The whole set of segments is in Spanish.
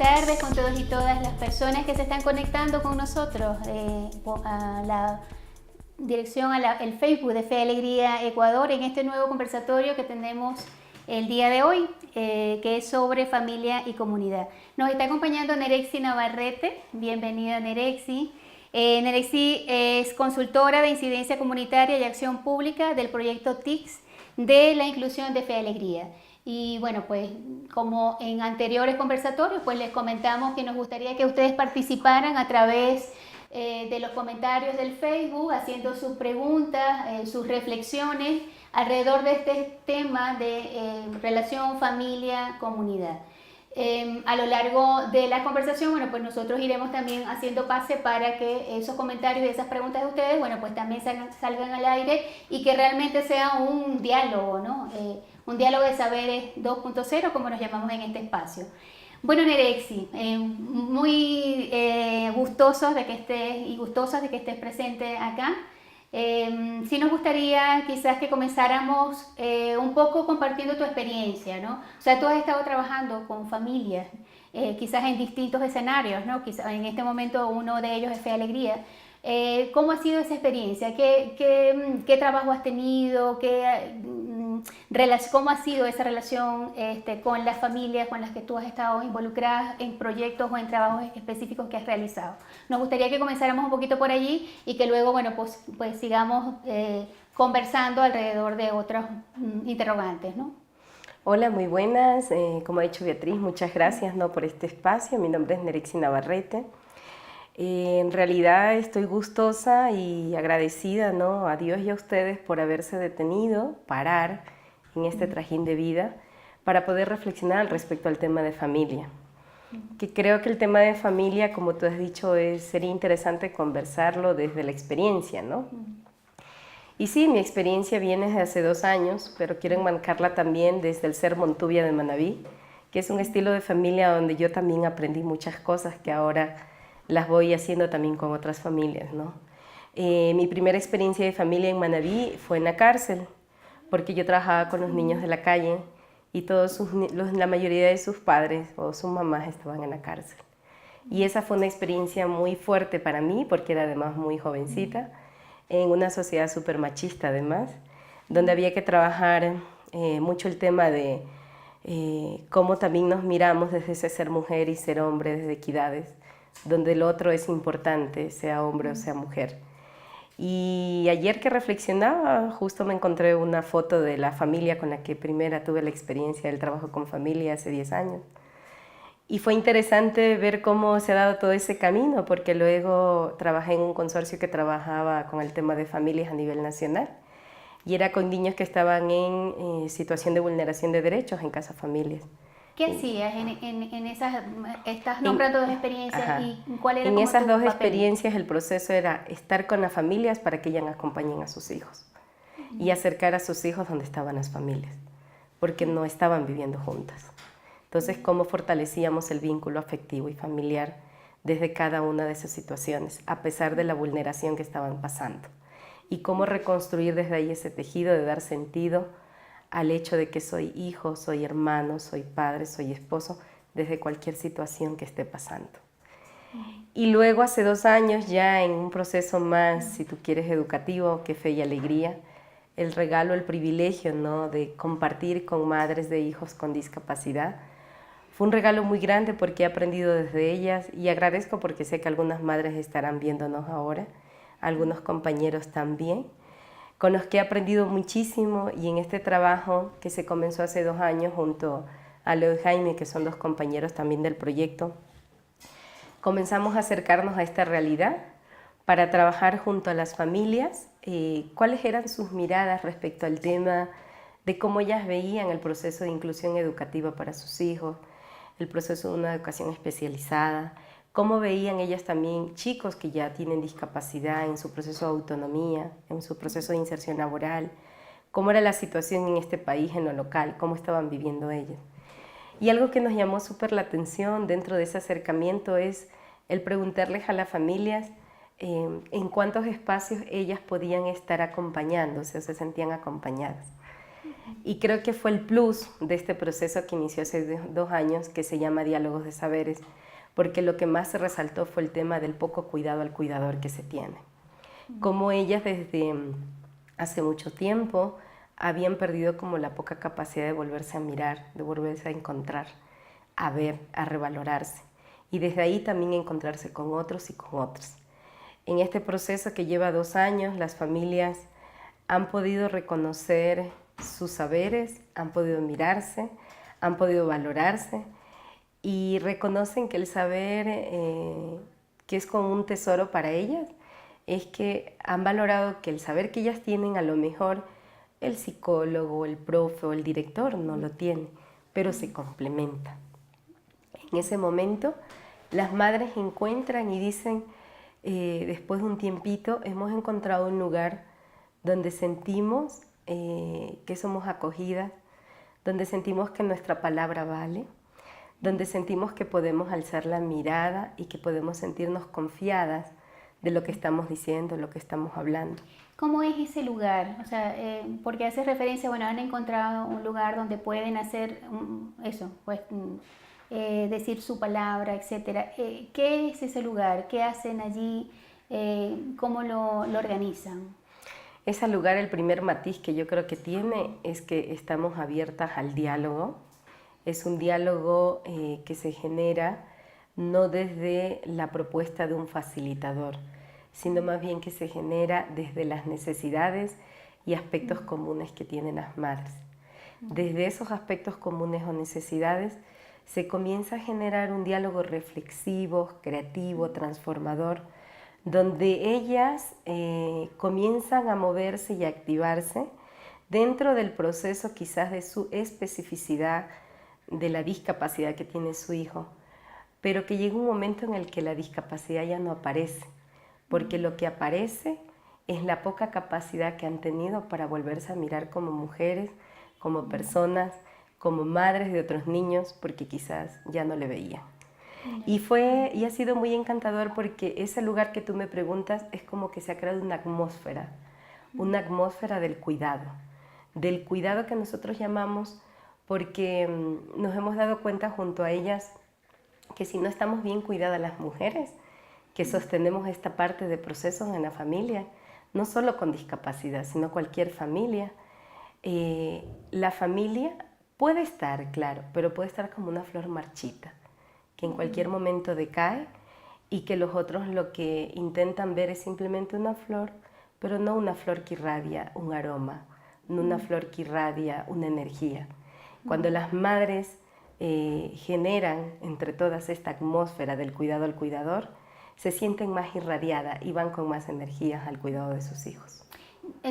tardes con todos y todas las personas que se están conectando con nosotros a la dirección, el Facebook de Fe y Alegría Ecuador en este nuevo conversatorio que tenemos el día de hoy, que es sobre familia y comunidad. Nos está acompañando Nerexi Navarrete. Bienvenida, Nerexi. Nerexi es consultora de incidencia comunitaria y acción pública del proyecto TICS de la inclusión de Fe y Alegría. Y bueno, pues como en anteriores conversatorios, pues les comentamos que nos gustaría que ustedes participaran a través de los comentarios del Facebook, haciendo sus preguntas, sus reflexiones alrededor de este tema de relación familia-comunidad. A lo largo de la conversación, bueno, pues nosotros iremos también haciendo pase para que esos comentarios y esas preguntas de ustedes, bueno, pues también salgan al aire y que realmente sea un diálogo, ¿no? Un diálogo de saberes 2.0, como nos llamamos en este espacio. Bueno, Nerexi, muy gustosos de que estés y gustosas de que estés presente acá. Sí nos gustaría quizás que comenzáramos un poco compartiendo tu experiencia, ¿no? O sea, tú has estado trabajando con familias, quizás en distintos escenarios, ¿no? Quizás en este momento uno de ellos es Fe y Alegría. ¿Cómo ha sido esa experiencia? ¿Qué trabajo has tenido? ¿Cómo ha sido esa relación con las familias con las que tú has estado involucrada en proyectos o en trabajos específicos que has realizado? Nos gustaría que comenzáramos un poquito por allí y que luego, bueno, pues sigamos conversando alrededor de otros interrogantes, ¿no? Hola, muy buenas. Como ha dicho Beatriz, muchas gracias, ¿no?, por este espacio. Mi nombre es Nerexi Navarrete. En realidad estoy gustosa y agradecida, ¿no?, a Dios y a ustedes por haberse detenido, parar en este trajín de vida para poder reflexionar al respecto al tema de familia. Que creo que el tema de familia, como tú has dicho, sería interesante conversarlo desde la experiencia, ¿no? Y sí, mi experiencia viene desde hace 2 años, pero quiero enmarcarla también desde el Ser Montubia de Manabí, que es un estilo de familia donde yo también aprendí muchas cosas que ahora las voy haciendo también con otras familias, ¿no? Mi primera experiencia de familia en Manabí fue en la cárcel, porque yo trabajaba con los niños de la calle y la mayoría de sus padres o sus mamás estaban en la cárcel. Y esa fue una experiencia muy fuerte para mí, porque era además muy jovencita, en una sociedad súper machista además, donde había que trabajar mucho el tema de cómo también nos miramos desde ese ser mujer y ser hombre, desde equidades, donde el otro es importante, sea hombre o sea mujer. Y ayer que reflexionaba, justo me encontré una foto de la familia con la que primera tuve la experiencia del trabajo con familia hace 10 años. Y fue interesante ver cómo se ha dado todo ese camino, porque luego trabajé en un consorcio que trabajaba con el tema de familias a nivel nacional. Y era con niños que estaban en situación de vulneración de derechos en Casa Familias. ¿Qué hacías en esas? Estás nombrando 2 experiencias. Ajá. ¿Y cuál era En como esas tu 2 papel? experiencias el proceso era estar con las familias para que ellas acompañen a sus hijos y acercar a sus hijos donde estaban las familias, porque no estaban viviendo juntas. Entonces, cómo fortalecíamos el vínculo afectivo y familiar desde cada una de esas situaciones, a pesar de la vulneración que estaban pasando. Y cómo reconstruir desde ahí ese tejido de dar sentido al hecho de que soy hijo, soy hermano, soy padre, soy esposo, desde cualquier situación que esté pasando. Y luego hace 2 años, ya en un proceso más, si tú quieres, educativo, que Fe y Alegría, el regalo, el privilegio, ¿no?, de compartir con madres de hijos con discapacidad, fue un regalo muy grande porque he aprendido desde ellas y agradezco porque sé que algunas madres estarán viéndonos ahora, algunos compañeros también, con los que he aprendido muchísimo, y en este trabajo que se comenzó hace 2 años junto a Leo y Jaime, que son 2 compañeros también del proyecto, comenzamos a acercarnos a esta realidad para trabajar junto a las familias, cuáles eran sus miradas respecto al tema de cómo ellas veían el proceso de inclusión educativa para sus hijos, el proceso de una educación especializada, cómo veían ellas también chicos que ya tienen discapacidad en su proceso de autonomía, en su proceso de inserción laboral, cómo era la situación en este país, en lo local, cómo estaban viviendo ellos. Y algo que nos llamó súper la atención dentro de ese acercamiento es el preguntarles a las familias en cuántos espacios ellas podían estar acompañándose o se sentían acompañadas. Y creo que fue el plus de este proceso que inició hace 2 años, que se llama Diálogos de Saberes, porque lo que más se resaltó fue el tema del poco cuidado al cuidador que se tiene. Como ellas desde hace mucho tiempo habían perdido como la poca capacidad de volverse a mirar, de volverse a encontrar, a ver, a revalorarse. Y desde ahí también encontrarse con otros y con otras. En este proceso que lleva 2 años, las familias han podido reconocer sus saberes, han podido mirarse, han podido valorarse y reconocen que el saber, que es como un tesoro para ellas, es que han valorado que el saber que ellas tienen, a lo mejor el psicólogo, el profe o el director no lo tiene, pero se complementa. En ese momento, las madres encuentran y dicen, después de un tiempito, hemos encontrado un lugar donde sentimos que somos acogidas, donde sentimos que nuestra palabra vale, donde sentimos que podemos alzar la mirada y que podemos sentirnos confiadas de lo que estamos diciendo, lo que estamos hablando. ¿Cómo es ese lugar? O sea, porque hace referencia, bueno, han encontrado un lugar donde pueden hacer eso, pues decir su palabra, etcétera. ¿Qué es ese lugar? ¿Qué hacen allí? ¿Cómo lo organizan? Ese lugar, el primer matiz que yo creo que tiene es que estamos abiertas al diálogo. Es un diálogo que se genera no desde la propuesta de un facilitador, sino más bien que se genera desde las necesidades y aspectos comunes que tienen las madres. Desde esos aspectos comunes o necesidades se comienza a generar un diálogo reflexivo, creativo, transformador, donde ellas comienzan a moverse y a activarse dentro del proceso quizás de su especificidad, de la discapacidad que tiene su hijo, pero que llega un momento en el que la discapacidad ya no aparece, porque lo que aparece es la poca capacidad que han tenido para volverse a mirar como mujeres, como personas, como madres de otros niños, porque quizás ya no le veían. Y ha sido muy encantador porque ese lugar que tú me preguntas es como que se ha creado una atmósfera del cuidado que nosotros llamamos, porque nos hemos dado cuenta junto a ellas que si no estamos bien cuidadas las mujeres, que sostenemos esta parte de procesos en la familia, no solo con discapacidad, sino cualquier familia, la familia puede estar, claro, pero puede estar como una flor marchita, que en cualquier momento decae y que los otros lo que intentan ver es simplemente una flor, pero no una flor que irradia un aroma, no una flor que irradia una energía. Cuando las madres generan entre todas esta atmósfera del cuidado al cuidador, se sienten más irradiadas y van con más energías al cuidado de sus hijos.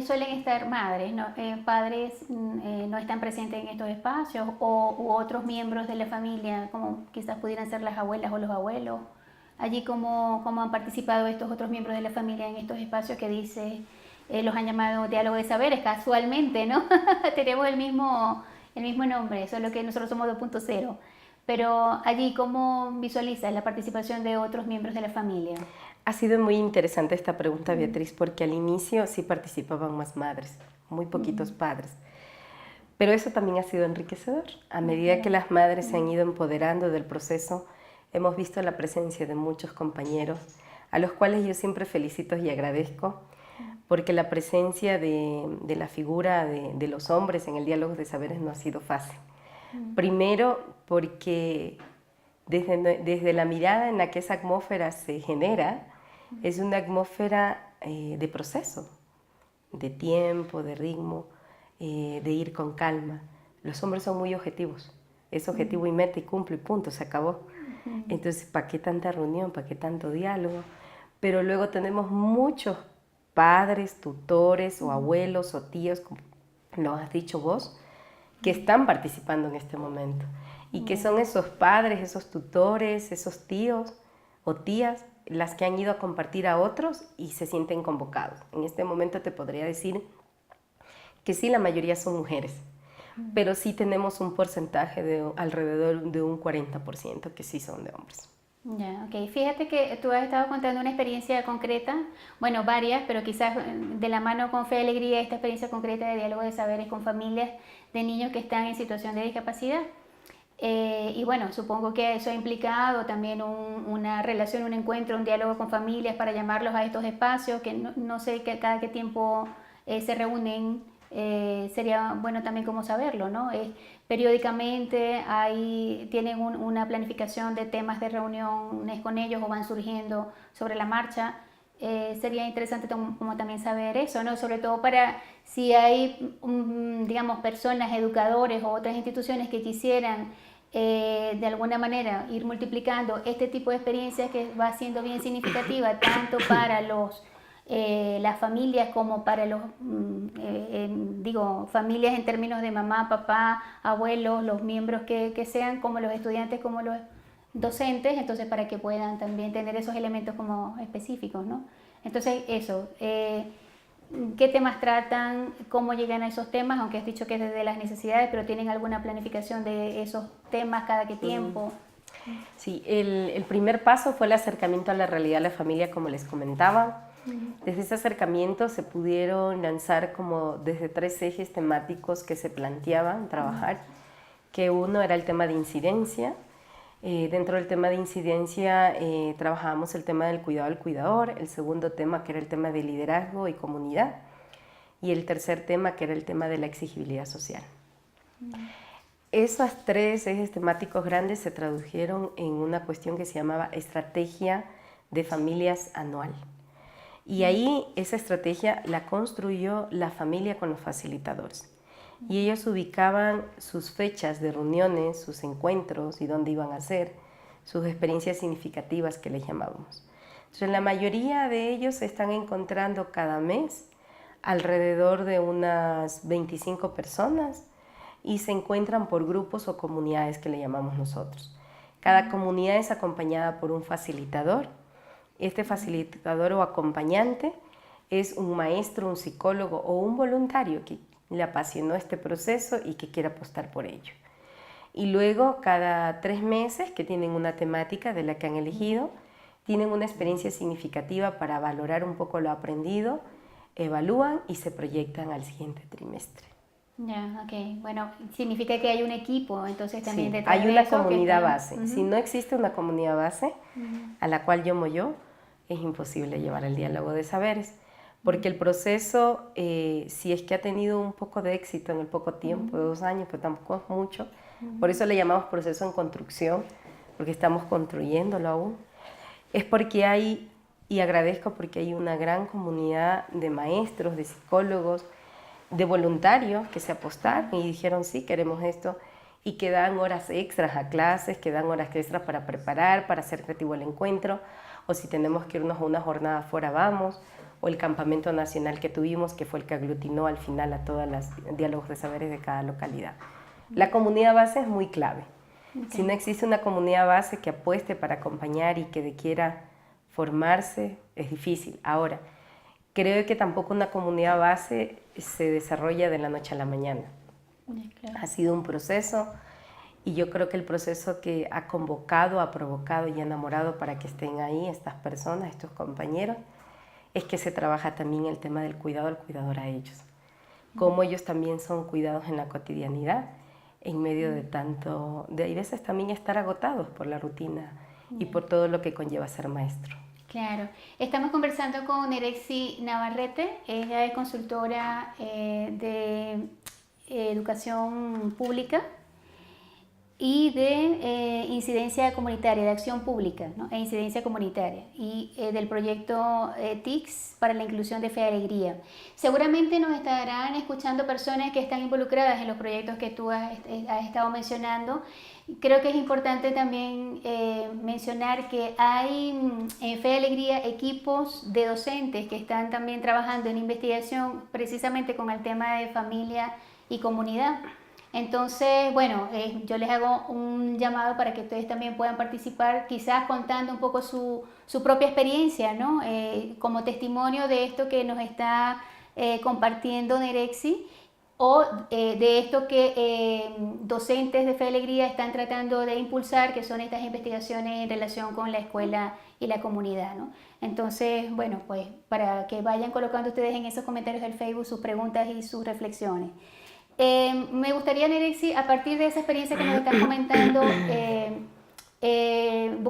Suelen estar madres, ¿no? Padres no están presentes en estos espacios u otros miembros de la familia, como quizás pudieran ser las abuelas o los abuelos. Allí, ¿cómo han participado estos otros miembros de la familia en estos espacios que dice, los han llamado diálogo de saberes, casualmente, ¿no? Tenemos el mismo nombre, solo que nosotros somos 2.0. Pero allí, ¿cómo visualizas la participación de otros miembros de la familia? Ha sido muy interesante esta pregunta, Beatriz, porque al inicio sí participaban más madres, muy poquitos padres. Pero eso también ha sido enriquecedor. A medida que las madres se han ido empoderando del proceso, hemos visto la presencia de muchos compañeros, a los cuales yo siempre felicito y agradezco, porque la presencia de la figura de los hombres en el diálogo de saberes no ha sido fácil. Primero, porque desde la mirada en la que esa atmósfera se genera, es una atmósfera de proceso, de tiempo, de ritmo, de ir con calma. Los hombres son muy objetivos. Es objetivo y meta y cumple y punto, se acabó. Entonces, ¿para qué tanta reunión? ¿Para qué tanto diálogo? Pero luego tenemos muchos padres, tutores o abuelos o tíos, como lo has dicho vos, que están participando en este momento. Y que son esos padres, esos tutores, esos tíos o tías las que han ido a compartir a otros y se sienten convocados. En este momento te podría decir que sí, la mayoría son mujeres, pero sí tenemos un porcentaje de alrededor de un 40% que sí son de hombres. Ya, ok. Fíjate que tú has estado contando una experiencia concreta, bueno, varias, pero quizás de la mano con Fe y Alegría, esta experiencia concreta de diálogo de saberes con familias de niños que están en situación de discapacidad. Y bueno, supongo que eso ha implicado también una relación, un encuentro, un diálogo con familias para llamarlos a estos espacios, que no sé cada qué tiempo se reúnen, sería bueno también como saberlo, ¿no? Periódicamente tienen una planificación de temas de reuniones con ellos o van surgiendo sobre la marcha. Sería interesante como también saber eso, ¿no? Sobre todo para si hay, digamos, personas, educadores o otras instituciones que quisieran de alguna manera ir multiplicando este tipo de experiencias que va siendo bien significativa tanto para las familias como para familias en términos de mamá, papá, abuelos, los miembros que sean, como los estudiantes, como los docentes, entonces para que puedan también tener esos elementos como específicos, ¿no? Entonces eso, ¿qué temas tratan? ¿Cómo llegan a esos temas? Aunque has dicho que es desde las necesidades, pero ¿tienen alguna planificación de esos temas cada qué tiempo? Sí, el primer paso fue el acercamiento a la realidad de la familia, como les comentaba. Desde ese acercamiento se pudieron lanzar como desde 3 ejes temáticos que se planteaban trabajar, que uno era el tema de incidencia. Dentro del tema de incidencia trabajábamos el tema del cuidado al cuidador, el segundo tema que era el tema de liderazgo y comunidad, y el tercer tema que era el tema de la exigibilidad social. Esos 3 ejes temáticos grandes se tradujeron en una cuestión que se llamaba Estrategia de Familias Anual. Y ahí esa estrategia la construyó la familia con los facilitadores. Y ellos ubicaban sus fechas de reuniones, sus encuentros y dónde iban a hacer, sus experiencias significativas que les llamábamos. Entonces, la mayoría de ellos se están encontrando cada mes alrededor de unas 25 personas y se encuentran por grupos o comunidades que le llamamos nosotros. Cada comunidad es acompañada por un facilitador. Este facilitador o acompañante es un maestro, un psicólogo o un voluntario que le apasionó este proceso y que quiere apostar por ello. Y luego, cada 3 meses, que tienen una temática de la que han elegido, tienen una experiencia significativa para valorar un poco lo aprendido, evalúan y se proyectan al siguiente trimestre. Ya, ok. Bueno, significa que hay un equipo, entonces también Sí, detrás hay de una eso comunidad base. Si no existe una comunidad base a la cual llamo yo, es imposible llevar el diálogo de saberes. Porque el proceso, si es que ha tenido un poco de éxito en el poco tiempo, de 2 años, pero tampoco es mucho, por eso le llamamos proceso en construcción, porque estamos construyéndolo aún, es porque hay, y agradezco porque hay una gran comunidad de maestros, de psicólogos, de voluntarios que se apostaron y dijeron sí, queremos esto, y que dan horas extras a clases, que dan horas extras para preparar, para hacer creativo el encuentro, o si tenemos que irnos a una jornada afuera, vamos, o el campamento nacional que tuvimos, que fue el que aglutinó al final a todos los diálogos de saberes de cada localidad. La comunidad base es muy clave. Okay. Si no existe una comunidad base que apueste para acompañar y que quiera formarse, es difícil. Ahora, creo que tampoco una comunidad base se desarrolla de la noche a la mañana. Claro. Ha sido un proceso y yo creo que el proceso que ha convocado, ha provocado y ha enamorado para que estén ahí estas personas, estos compañeros, es que se trabaja también el tema del cuidado al cuidador a ellos. Cómo ellos también son cuidados en la cotidianidad, en medio de tanto, de a veces también estar agotados por la rutina y por todo lo que conlleva ser maestro. Claro. Estamos conversando con Nerexi Navarrete. Ella es consultora de educación pública y de incidencia comunitaria, de acción pública, ¿no? E incidencia comunitaria, y del proyecto TICS para la inclusión de Fe y Alegría. Seguramente nos estarán escuchando personas que están involucradas en los proyectos que tú has estado mencionando. Creo que es importante también mencionar que hay en Fe y Alegría equipos de docentes que están también trabajando en investigación precisamente con el tema de familia y comunidad. Entonces, bueno, yo les hago un llamado para que ustedes también puedan participar, quizás contando un poco su propia experiencia, ¿no? Como testimonio de esto que nos está compartiendo Nerexi, o de esto que docentes de Fe y Alegría están tratando de impulsar, que son estas investigaciones en relación con la escuela y la comunidad, ¿no? Entonces, bueno, pues para que vayan colocando ustedes en esos comentarios del Facebook sus preguntas y sus reflexiones. Me gustaría, Nerixi, a partir de esa experiencia que nos estás comentando,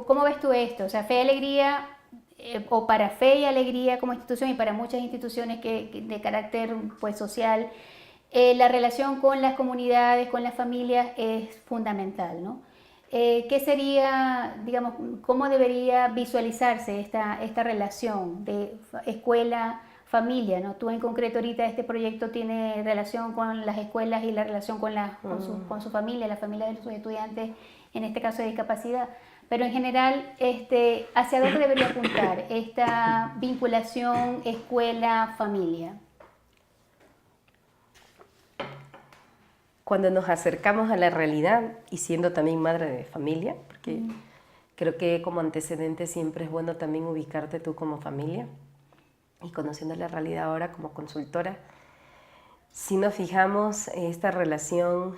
¿cómo ves tú esto? O sea, Fe y Alegría, o para Fe y Alegría como institución y para muchas instituciones de carácter pues, social, la relación con las comunidades, con las familias es fundamental, ¿no? ¿Qué sería, digamos, cómo debería visualizarse esta relación de escuela-familia, ¿no? Tú en concreto ahorita este proyecto tiene relación con las escuelas y la relación con su familia, la familia de sus estudiantes, en este caso de discapacidad. Pero en general, ¿hacia dónde debería apuntar esta vinculación escuela-familia? Cuando nos acercamos a la realidad y siendo también madre de familia, porque creo que como antecedente siempre es bueno también ubicarte tú como familia y conociendo la realidad ahora como consultora, si nos fijamos esta relación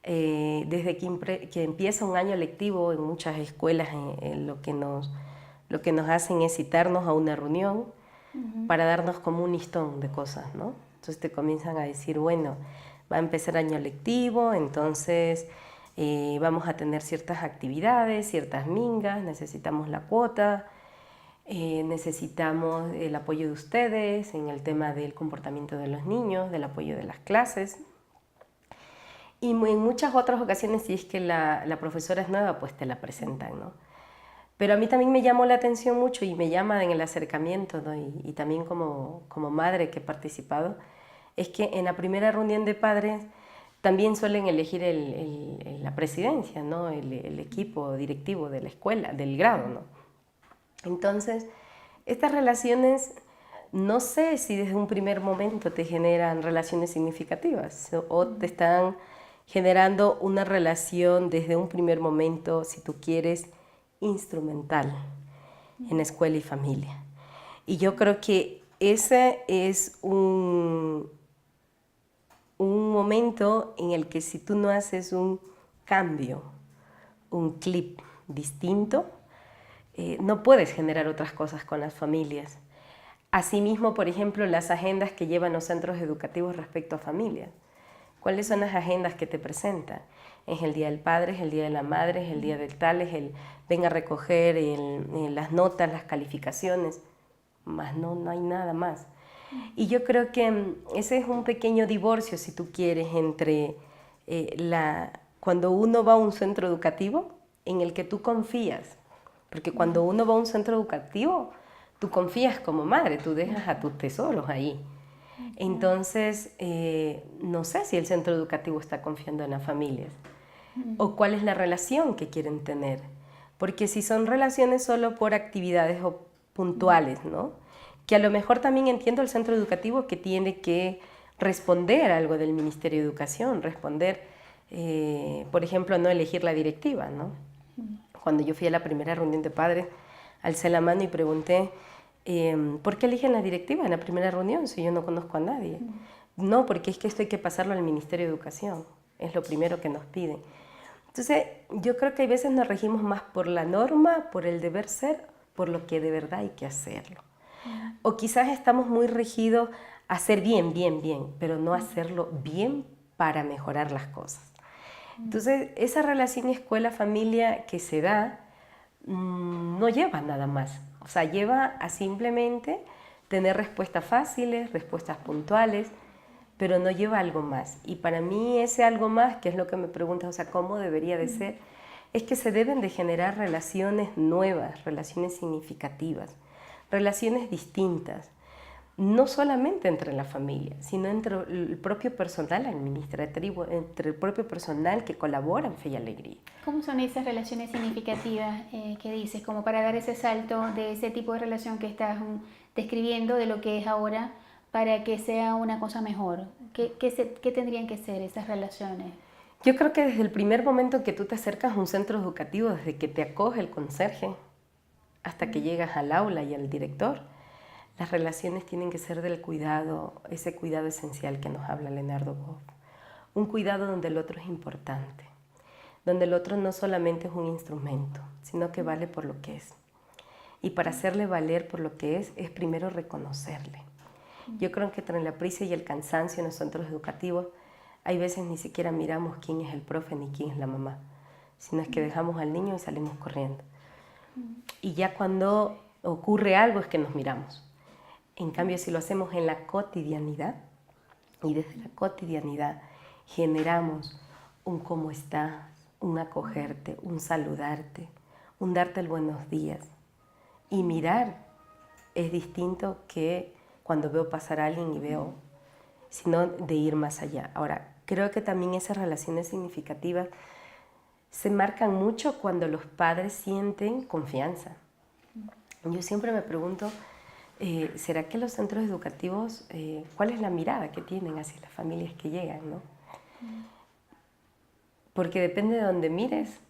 desde que empieza un año lectivo en muchas escuelas, lo que nos hacen es citarnos a una reunión para darnos como un listón de cosas, ¿no? Entonces te comienzan a decir, bueno, va a empezar año lectivo, entonces vamos a tener ciertas actividades, ciertas mingas, necesitamos la cuota, necesitamos el apoyo de ustedes en el tema del comportamiento de los niños, del apoyo de las clases. Y en muchas otras ocasiones, si es que la profesora es nueva, pues te la presentan, ¿no? Pero a mí también me llamó la atención mucho y me llama en el acercamiento, ¿no? Y también como madre que he participado, es que en la primera reunión de padres también suelen elegir la presidencia, ¿no? El equipo directivo de la escuela, del grado, ¿no? Entonces, estas relaciones, no sé si desde un primer momento te generan relaciones significativas o te están generando una relación desde un primer momento, si tú quieres, instrumental en escuela y familia. Y yo creo que ese es un momento en el que si tú no haces un cambio, un clip distinto, no puedes generar otras cosas con las familias. Asimismo, por ejemplo, las agendas que llevan los centros educativos respecto a familias. ¿Cuáles son las agendas que te presentan? Es el Día del Padre, es el Día de la Madre, es el Día del tal, es el ven a recoger las notas, las calificaciones, más no hay nada más. Y yo creo que ese es un pequeño divorcio, si tú quieres, entre cuando uno va a un centro educativo en el que tú confías, porque cuando uno va a un centro educativo, tú confías como madre, tú dejas a tus tesoros ahí. Entonces, no sé si el centro educativo está confiando en las familias o cuál es la relación que quieren tener. Porque si son relaciones solo por actividades o puntuales, ¿no? Que a lo mejor también entiendo el centro educativo que tiene que responder a algo del Ministerio de Educación, responder, por ejemplo, no elegir la directiva, ¿no? Cuando yo fui a la primera reunión de padres, alcé la mano y pregunté, ¿por qué eligen la directiva en la primera reunión si yo no conozco a nadie? No, porque es que esto hay que pasarlo al Ministerio de Educación, es lo primero que nos piden. Entonces, yo creo que hay veces nos regimos más por la norma, por el deber ser, por lo que de verdad hay que hacerlo. O quizás estamos muy regidos a hacer bien, pero no hacerlo bien para mejorar las cosas. Entonces, esa relación escuela-familia que se da no lleva nada más. O sea, lleva a simplemente tener respuestas fáciles, respuestas puntuales, pero no lleva algo más. Y para mí ese algo más, que es lo que me preguntas, o sea, ¿cómo debería de ser? Es que se deben de generar relaciones nuevas, relaciones significativas, relaciones distintas, no solamente entre la familia, sino entre el propio personal administrativo, entre el propio personal que colabora en Fe y Alegría. ¿Cómo son esas relaciones significativas que dices, como para dar ese salto de ese tipo de relación que estás describiendo de lo que es ahora para que sea una cosa mejor? ¿Qué tendrían que ser esas relaciones? Yo creo que desde el primer momento que tú te acercas a un centro educativo, desde que te acoge el conserje hasta que llegas al aula y al director, las relaciones tienen que ser del cuidado, ese cuidado esencial que nos habla Leonardo Boff. Un cuidado donde el otro es importante, donde el otro no solamente es un instrumento, sino que vale por lo que es. Y para hacerle valer por lo que es primero reconocerle. Yo creo que entre la prisa y el cansancio en los centros educativos hay veces ni siquiera miramos quién es el profe ni quién es la mamá, sino es que dejamos al niño y salimos corriendo. Y ya cuando ocurre algo es que nos miramos. En cambio, si lo hacemos en la cotidianidad, y desde la cotidianidad generamos un cómo estás, un acogerte, un saludarte, un darte el buenos días. Y mirar es distinto que cuando veo pasar a alguien y veo, sino de ir más allá. Ahora, creo que también esas relaciones significativas se marcan mucho cuando los padres sienten confianza. Yo siempre me pregunto, ¿será que los centros educativos, cuál es la mirada que tienen hacia las familias que llegan, ¿no? Porque depende de donde mires,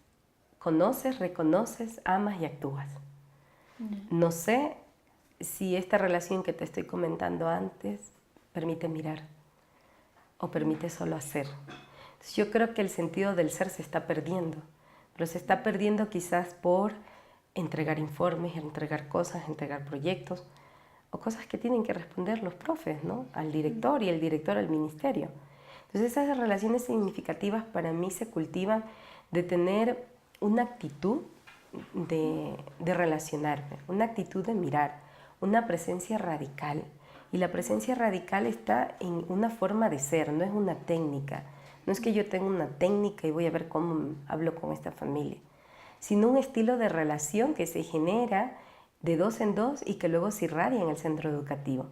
conoces, reconoces, amas y actúas. No sé si esta relación que te estoy comentando antes permite mirar o permite solo hacer. Entonces, yo creo que el sentido del ser se está perdiendo, pero se está perdiendo quizás por entregar informes, entregar cosas, entregar proyectos o cosas que tienen que responder los profes, ¿no? Al director y el director al ministerio. Entonces esas relaciones significativas para mí se cultivan de tener una actitud de relacionarme, una actitud de mirar, una presencia radical. Y la presencia radical está en una forma de ser, no es una técnica. No es que yo tenga una técnica y voy a ver cómo hablo con esta familia, sino un estilo de relación que se genera de dos en dos y que luego se irradia en el centro educativo.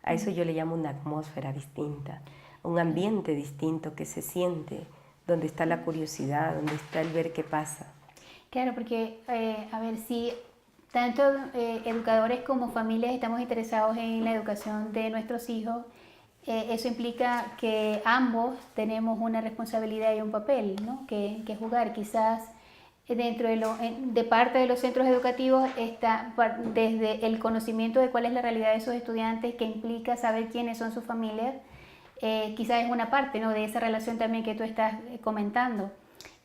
A eso yo le llamo una atmósfera distinta, un ambiente distinto que se siente, donde está la curiosidad, donde está el ver qué pasa. Claro, porque, a ver, si tanto educadores como familias estamos interesados en la educación de nuestros hijos, eso implica que ambos tenemos una responsabilidad y un papel, ¿no? que jugar. Quizás dentro de parte de los centros educativos está desde el conocimiento de cuál es la realidad de esos estudiantes, que implica saber quiénes son sus familias, quizás es una parte, ¿no?, de esa relación también que tú estás comentando.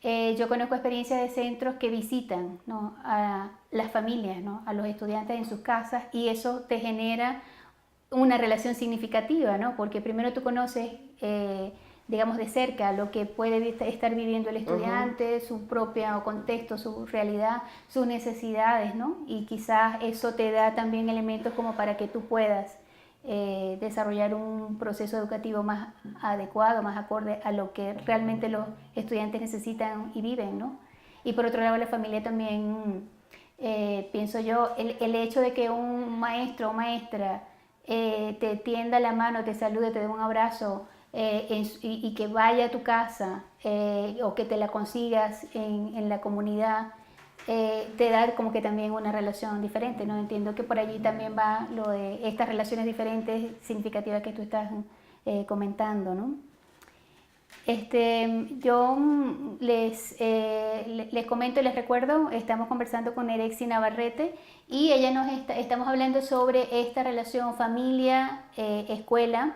Yo conozco experiencias de centros que visitan, ¿no?, a las familias, ¿no?, a los estudiantes en sus casas, y eso te genera una relación significativa, ¿no?, porque primero tú conoces, digamos, de cerca lo que puede estar viviendo el estudiante, su propio contexto, su realidad, sus necesidades, ¿no? Y quizás eso te da también elementos como para que tú puedas desarrollar un proceso educativo más adecuado, más acorde a lo que realmente los estudiantes necesitan y viven, ¿no? Y por otro lado, la familia también, pienso yo, el hecho de que un maestro o maestra te tienda la mano, te salude, te dé un abrazo, y que vaya a tu casa, o que te la consigas en la comunidad, te da como que también una relación diferente, ¿no? Entiendo que por allí también va lo de estas relaciones diferentes, significativas que tú estás comentando, ¿no? Yo les comento y les recuerdo, estamos conversando con Nerexy Navarrete y ella estamos hablando sobre esta relación familia, escuela,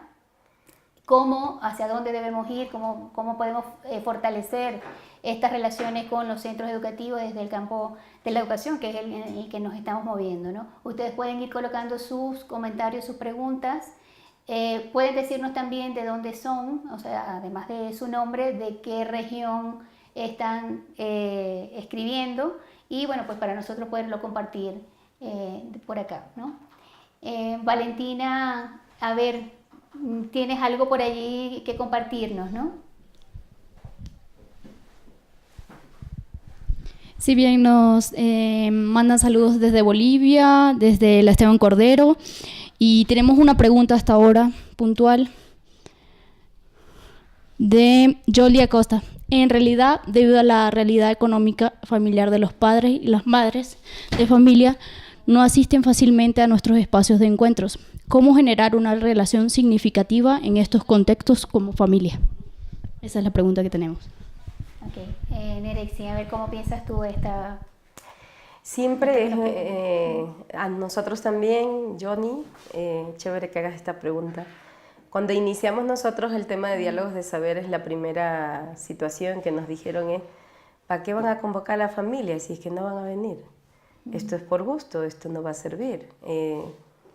hacia dónde debemos ir, cómo podemos fortalecer estas relaciones con los centros educativos desde el campo de la educación, que es en el que nos estamos moviendo, ¿no? Ustedes pueden ir colocando sus comentarios, sus preguntas. Pueden decirnos también de dónde son, o sea, además de su nombre, de qué región están escribiendo, y bueno, pues para nosotros poderlo compartir por acá, ¿no? Valentina, a ver, tienes algo por allí que compartirnos, ¿no? Si bien nos mandan saludos desde Bolivia, desde la Esteban Cordero, y tenemos una pregunta hasta ahora puntual de Jolie Acosta. En realidad, debido a la realidad económica familiar de los padres y las madres de familia, no asisten fácilmente a nuestros espacios de encuentros. ¿Cómo generar una relación significativa en estos contextos como familia? Esa es la pregunta que tenemos. Ok, Nerexy, a ver, ¿cómo piensas tú esta? Siempre, a nosotros también, Johnny, chévere que hagas esta pregunta. Cuando iniciamos nosotros el tema de diálogos de saberes, la primera situación que nos dijeron es, ¿para qué van a convocar a la familia si es que no van a venir? Esto es por gusto, esto no va a servir,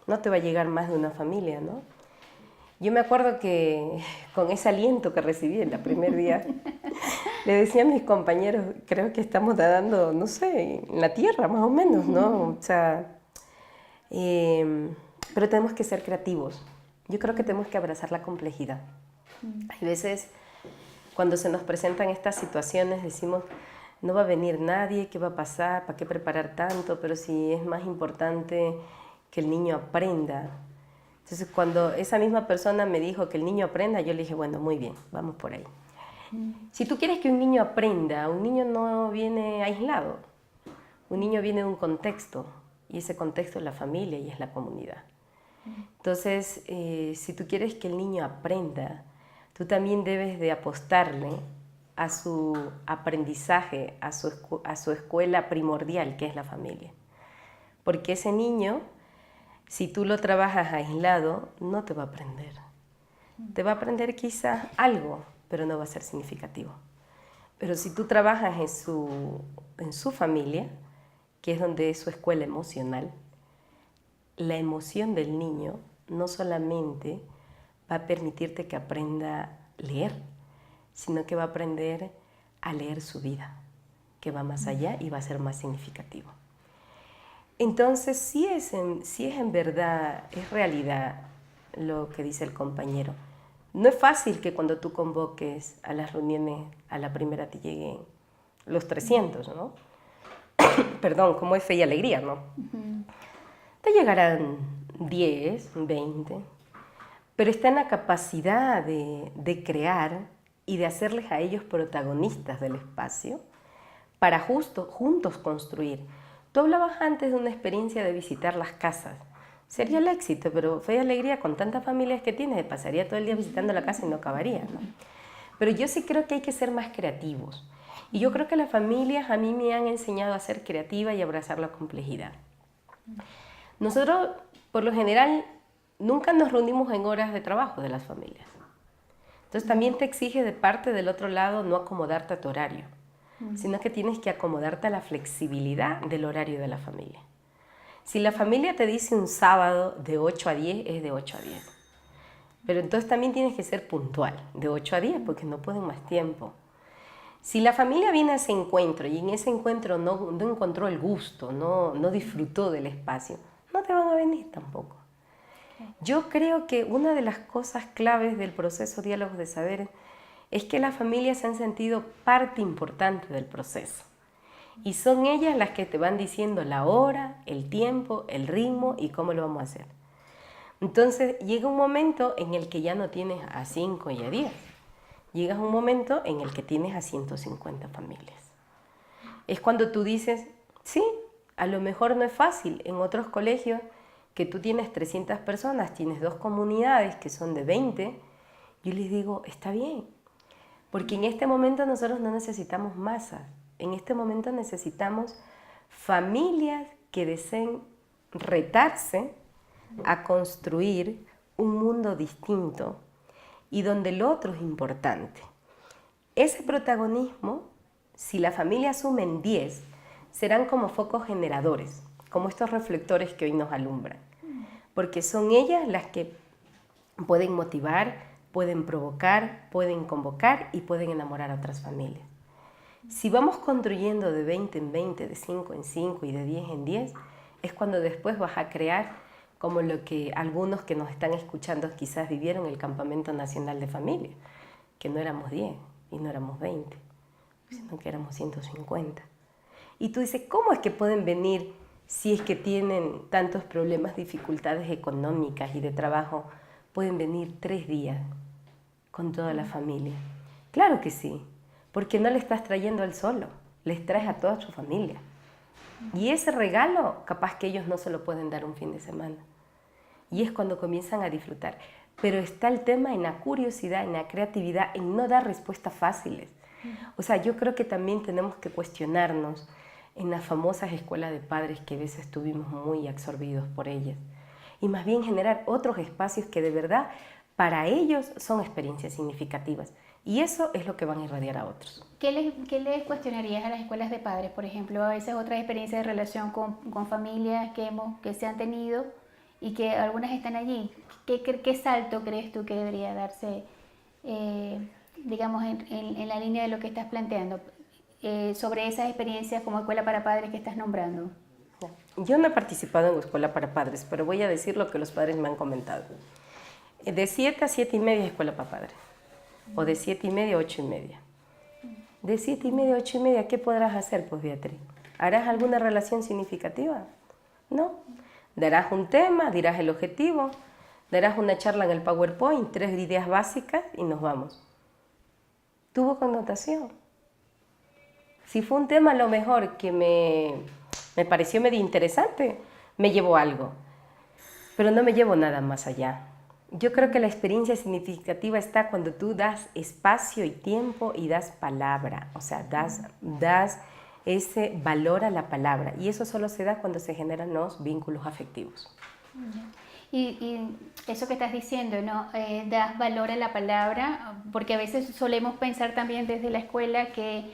no te va a llegar más de una familia, ¿no? Yo me acuerdo que con ese aliento que recibí en el primer día, le decía a mis compañeros, creo que estamos nadando, no sé, en la tierra más o menos, ¿no? O sea, pero tenemos que ser creativos. Yo creo que tenemos que abrazar la complejidad. Hay veces, cuando se nos presentan estas situaciones, decimos, no va a venir nadie, ¿qué va a pasar? ¿Para qué preparar tanto? Pero si es más importante que el niño aprenda. Entonces, cuando esa misma persona me dijo que el niño aprenda, yo le dije, bueno, muy bien, vamos por ahí. Si tú quieres que un niño aprenda, un niño no viene aislado. Un niño viene de un contexto, y ese contexto es la familia y es la comunidad. Entonces, si tú quieres que el niño aprenda, tú también debes de apostarle a su aprendizaje, a su escuela primordial, que es la familia. Porque ese niño, si tú lo trabajas aislado, no te va a aprender. Te va a aprender quizás algo, pero no va a ser significativo. Pero si tú trabajas en su familia, que es donde es su escuela emocional, la emoción del niño no solamente va a permitirte que aprenda a leer, sino que va a aprender a leer su vida, que va más allá y va a ser más significativo. Entonces, si es en verdad, es realidad lo que dice el compañero. No es fácil que cuando tú convoques a las reuniones, a la primera te lleguen los 300, ¿no? Perdón, como es Fe y Alegría, ¿no? Te llegarán 10, 20, pero está en la capacidad de crear y de hacerles a ellos protagonistas del espacio para juntos construir. Tú hablabas antes de una experiencia de visitar las casas. Sería el éxito, pero Fe y Alegría, con tantas familias que tienes, pasaría todo el día visitando la casa y no acabaría, ¿no? Pero yo sí creo que hay que ser más creativos. Y yo creo que las familias a mí me han enseñado a ser creativa y abrazar la complejidad. Nosotros, por lo general, nunca nos reunimos en horas de trabajo de las familias. Entonces también te exige de parte del otro lado no acomodarte a tu horario, sino que tienes que acomodarte a la flexibilidad del horario de la familia. Si la familia te dice un sábado de 8 a 10, es de 8 a 10. Pero entonces también tienes que ser puntual, de 8 a 10, porque no pueden más tiempo. Si la familia viene a ese encuentro y en ese encuentro no encontró el gusto, no disfrutó del espacio, no te van a venir tampoco. Yo creo que una de las cosas claves del proceso Diálogos de Saber es que las familias se han sentido parte importante del proceso. Y son ellas las que te van diciendo la hora, el tiempo, el ritmo y cómo lo vamos a hacer. Entonces llega un momento en el que ya no tienes a 5 y a 10. Llegas a un momento en el que tienes a 150 familias. Es cuando tú dices, sí, a lo mejor no es fácil. En otros colegios que tú tienes 300 personas, tienes 2 comunidades que son de 20, yo les digo, está bien. Porque en este momento nosotros no necesitamos masas. En este momento necesitamos familias que deseen retarse a construir un mundo distinto y donde el otro es importante. Ese protagonismo, si la familia asume en 10, serán como focos generadores, como estos reflectores que hoy nos alumbran, porque son ellas las que pueden motivar, pueden provocar, pueden convocar y pueden enamorar a otras familias. Si vamos construyendo de 20 en 20, de 5 en 5 y de 10 en 10, es cuando después vas a crear como lo que algunos que nos están escuchando quizás vivieron el Campamento Nacional de Familia, que no éramos 10 y no éramos 20, sino que éramos 150. Y tú dices, ¿cómo es que pueden venir si es que tienen tantos problemas, dificultades económicas y de trabajo? Pueden venir 3 días con toda la familia. Claro que sí, porque no le estás trayendo al solo, les traes a toda su familia. Y ese regalo, capaz que ellos no se lo pueden dar un fin de semana. Y es cuando comienzan a disfrutar. Pero está el tema en la curiosidad, en la creatividad, en no dar respuestas fáciles. O sea, yo creo que también tenemos que cuestionarnos en las famosas escuelas de padres que a veces estuvimos muy absorbidos por ellas. Y más bien generar otros espacios que de verdad para ellos son experiencias significativas. Y eso es lo que van a irradiar a otros. ¿Qué les cuestionarías a las escuelas de padres, por ejemplo, a esas otras experiencias de relación con familias que se han tenido y que algunas están allí. ¿Qué salto crees tú que debería darse, digamos, en la línea de lo que estás planteando, sobre esas experiencias como Escuela para Padres que estás nombrando? Yo no he participado en Escuela para Padres, pero voy a decir lo que los padres me han comentado. De 7 a 7 y media es Escuela para Padres, o de 7 y media a 8 y media. De 7 y media a 8 y media, ¿qué podrás hacer, pues, Beatriz? ¿Harás alguna relación significativa? No. Darás un tema, dirás el objetivo, darás una charla en el PowerPoint, 3 ideas básicas y nos vamos. Tuvo connotación. Si fue un tema a lo mejor que me pareció medio interesante, me llevo algo, pero no me llevo nada más allá. Yo creo que la experiencia significativa está cuando tú das espacio y tiempo y das palabra, o sea, das ese valor a la palabra, y eso solo se da cuando se generan los vínculos afectivos. Y eso que estás diciendo, ¿no? Das valor a la palabra, porque a veces solemos pensar también desde la escuela que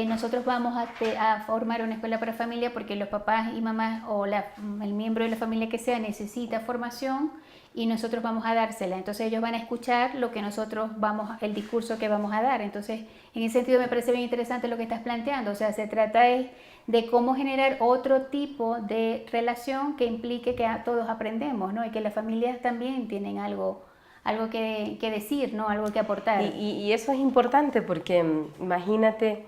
nosotros vamos a formar una escuela para familia porque los papás y mamás o el miembro de la familia que sea necesita formación y nosotros vamos a dársela. Entonces ellos van a escuchar lo que nosotros el discurso que vamos a dar. Entonces, en ese sentido me parece bien interesante lo que estás planteando. O sea, se trata de cómo generar otro tipo de relación que implique que todos aprendemos, ¿no? Y que las familias también tienen algo que decir, ¿no? Algo que aportar. Y eso es importante porque imagínate,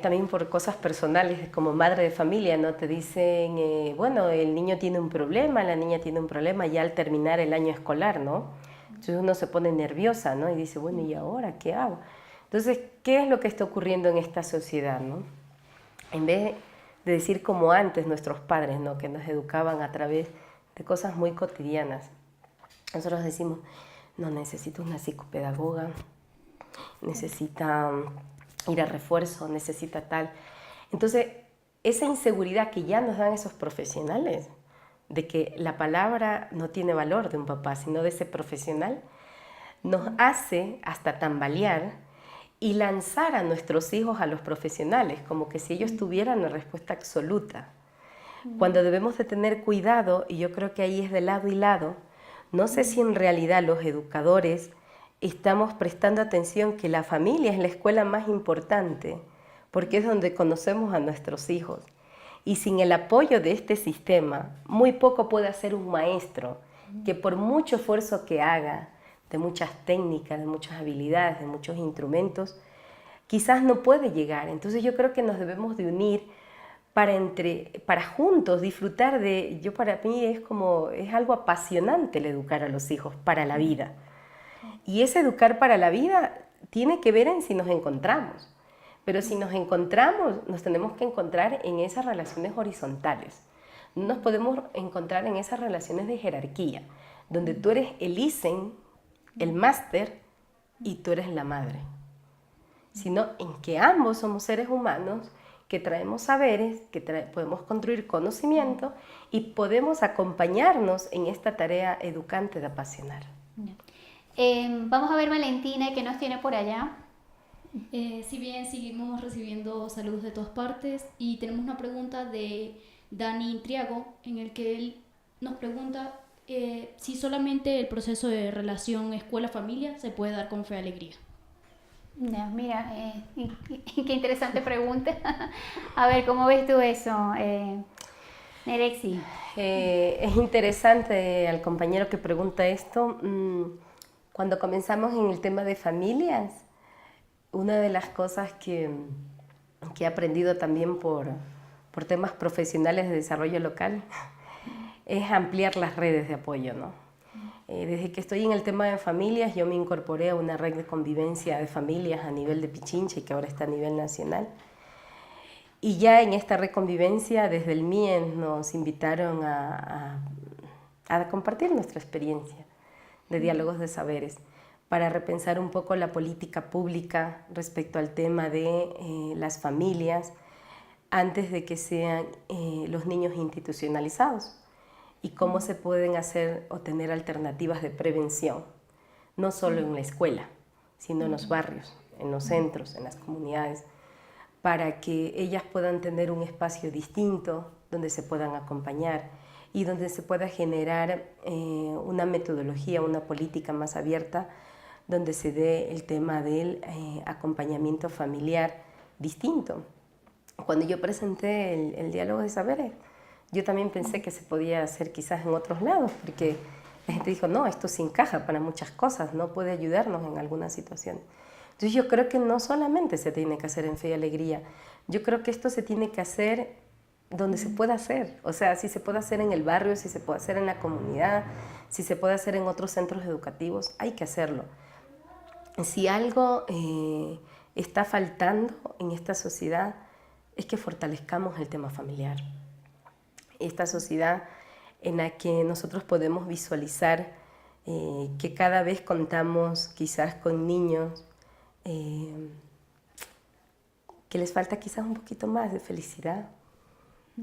también por cosas personales, como madre de familia, ¿no? Te dicen, bueno, el niño tiene un problema, la niña tiene un problema ya al terminar el año escolar, ¿no? Entonces uno se pone nerviosa, ¿no? Y dice, bueno, ¿y ahora qué hago? Entonces, ¿qué es lo que está ocurriendo en esta sociedad, ¿no? En vez de decir como antes nuestros padres, ¿no? Que nos educaban a través de cosas muy cotidianas, nosotros decimos, no, necesito una psicopedagoga, necesita ir a refuerzo, necesita tal. Entonces, esa inseguridad que ya nos dan esos profesionales, de que la palabra no tiene valor de un papá, sino de ese profesional, nos hace hasta tambalear y lanzar a nuestros hijos a los profesionales, como que si ellos tuvieran una respuesta absoluta. Cuando debemos de tener cuidado, y yo creo que ahí es de lado y lado, no sé si en realidad los educadores estamos prestando atención que la familia es la escuela más importante, porque es donde conocemos a nuestros hijos. Y sin el apoyo de este sistema, muy poco puede hacer un maestro, que por mucho esfuerzo que haga, de muchas técnicas, de muchas habilidades, de muchos instrumentos, quizás no puede llegar. Entonces yo creo que nos debemos de unir para juntos disfrutar para mí es algo apasionante el educar a los hijos para la vida. Y ese educar para la vida tiene que ver en si nos encontramos. Pero si nos encontramos, nos tenemos que encontrar en esas relaciones horizontales. No nos podemos encontrar en esas relaciones de jerarquía, donde tú eres el ISEN, el máster, y tú eres la madre. Sino en que ambos somos seres humanos que traemos saberes, que podemos construir conocimiento y podemos acompañarnos en esta tarea educante de apasionar. Vamos a ver Valentina, ¿qué nos tiene por allá? Si bien seguimos recibiendo saludos de todas partes y tenemos una pregunta de Dani Triago en el que él nos pregunta si solamente el proceso de relación escuela-familia se puede dar con fe y alegría. No, mira, qué interesante pregunta. A ver, ¿cómo ves tú eso, Nerexi? Es interesante al compañero que pregunta esto. Cuando comenzamos en el tema de familias, una de las cosas que he aprendido también por temas profesionales de desarrollo local es ampliar las redes de apoyo, ¿no? Desde que estoy en el tema de familias, yo me incorporé a una red de convivencia de familias a nivel de Pichincha y que ahora está a nivel nacional. Y ya en esta red convivencia, desde el MIEN, nos invitaron a compartir nuestra experiencia de diálogos de saberes para repensar un poco la política pública respecto al tema de las familias antes de que sean los niños institucionalizados y cómo se pueden hacer o tener alternativas de prevención, no solo en la escuela, sino en los barrios, en los centros, en las comunidades, para que ellas puedan tener un espacio distinto donde se puedan acompañar y donde se pueda generar una metodología, una política más abierta, donde se dé el tema del acompañamiento familiar distinto. Cuando yo presenté el diálogo de saberes, yo también pensé que se podía hacer quizás en otros lados, porque la gente dijo, no, esto se encaja para muchas cosas, no puede ayudarnos en alguna situación. Entonces yo creo que no solamente se tiene que hacer en Fe y Alegría, yo creo que esto se tiene que hacer donde se pueda hacer, o sea, si se puede hacer en el barrio, si se puede hacer en la comunidad, si se puede hacer en otros centros educativos, hay que hacerlo. Si algo está faltando en esta sociedad es que fortalezcamos el tema familiar. Esta sociedad en la que nosotros podemos visualizar que cada vez contamos quizás con niños que les falta quizás un poquito más de felicidad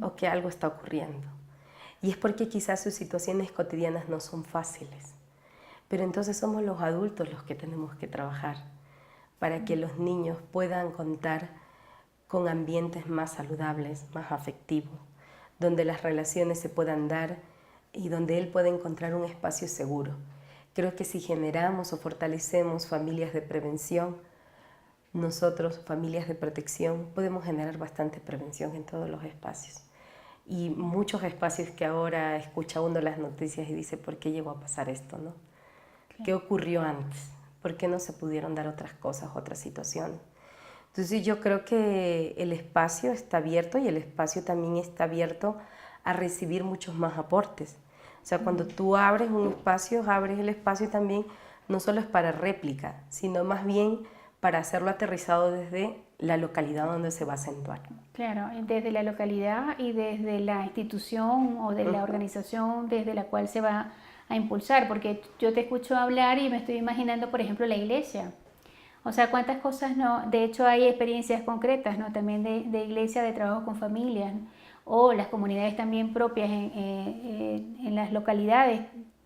o que algo está ocurriendo. Y es porque quizás sus situaciones cotidianas no son fáciles. Pero entonces somos los adultos los que tenemos que trabajar para que los niños puedan contar con ambientes más saludables, más afectivos, donde las relaciones se puedan dar y donde él pueda encontrar un espacio seguro. Creo que si generamos o fortalecemos familias de prevención, nosotros, familias de protección, podemos generar bastante prevención en todos los espacios. Y muchos espacios que ahora escucha uno las noticias y dice, ¿por qué llegó a pasar esto, no? ¿Qué ocurrió antes? ¿Por qué no se pudieron dar otras cosas, otras situaciones? Entonces yo creo que el espacio está abierto y el espacio también está abierto a recibir muchos más aportes. O sea, cuando tú abres un espacio, abres el espacio también, no solo es para réplica, sino más bien para hacerlo aterrizado desde la localidad donde se va a acentuar. Claro, desde la localidad y desde la institución o de la organización desde la cual se va a impulsar, porque yo te escucho hablar y me estoy imaginando, por ejemplo, la iglesia. O sea, cuántas cosas no, de hecho hay experiencias concretas, ¿no? También de iglesia, de trabajo con familias, ¿no? O las comunidades también propias en las localidades,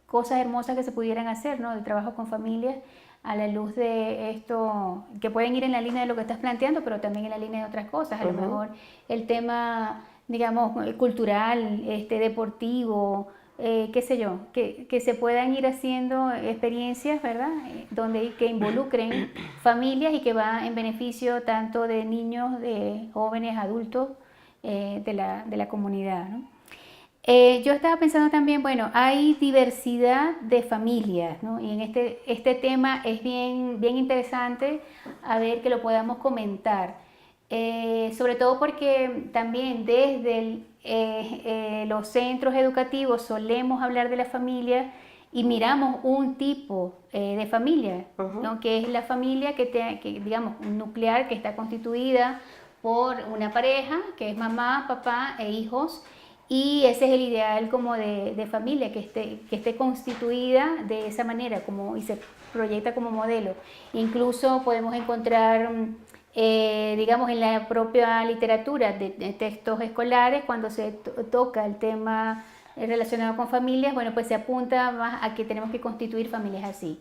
cosas hermosas que se pudieran hacer, ¿no? De trabajo con familias a la luz de esto, que pueden ir en la línea de lo que estás planteando, pero también en la línea de otras cosas. A lo mejor el tema, digamos, cultural, deportivo, qué sé yo, que se puedan ir haciendo experiencias, ¿verdad? Que involucren familias y que va en beneficio tanto de niños, de jóvenes, adultos, de la comunidad, ¿no? Yo estaba pensando también, bueno, hay diversidad de familias, ¿no? Y en este tema es bien interesante a ver que lo podamos comentar, sobre todo porque también desde los centros educativos solemos hablar de la familia y miramos un tipo de familia, ¿no? Que es la familia que digamos, nuclear, que está constituida por una pareja, que es mamá, papá e hijos. Y ese es el ideal como de familia, que esté constituida de esa manera y se proyecta como modelo. Incluso podemos encontrar, digamos, en la propia literatura de textos escolares, cuando se toca el tema relacionado con familias, bueno, pues se apunta más a que tenemos que constituir familias así.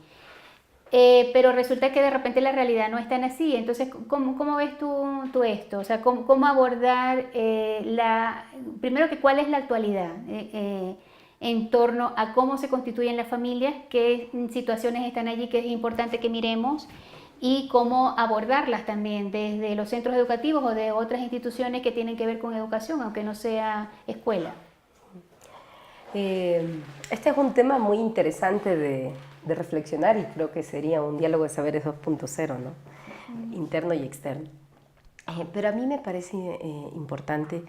Pero resulta que de repente la realidad no es tan así. Entonces, ¿cómo ves tú esto? O sea, ¿cómo abordar primero que cuál es la actualidad en torno a cómo se constituyen las familias, qué situaciones están allí que es importante que miremos y cómo abordarlas también desde los centros educativos o de otras instituciones que tienen que ver con educación, aunque no sea escuela? Este es un tema muy interesante de reflexionar y creo que sería un diálogo de saberes 2.0, ¿no? Interno y externo. Pero a mí me parece importante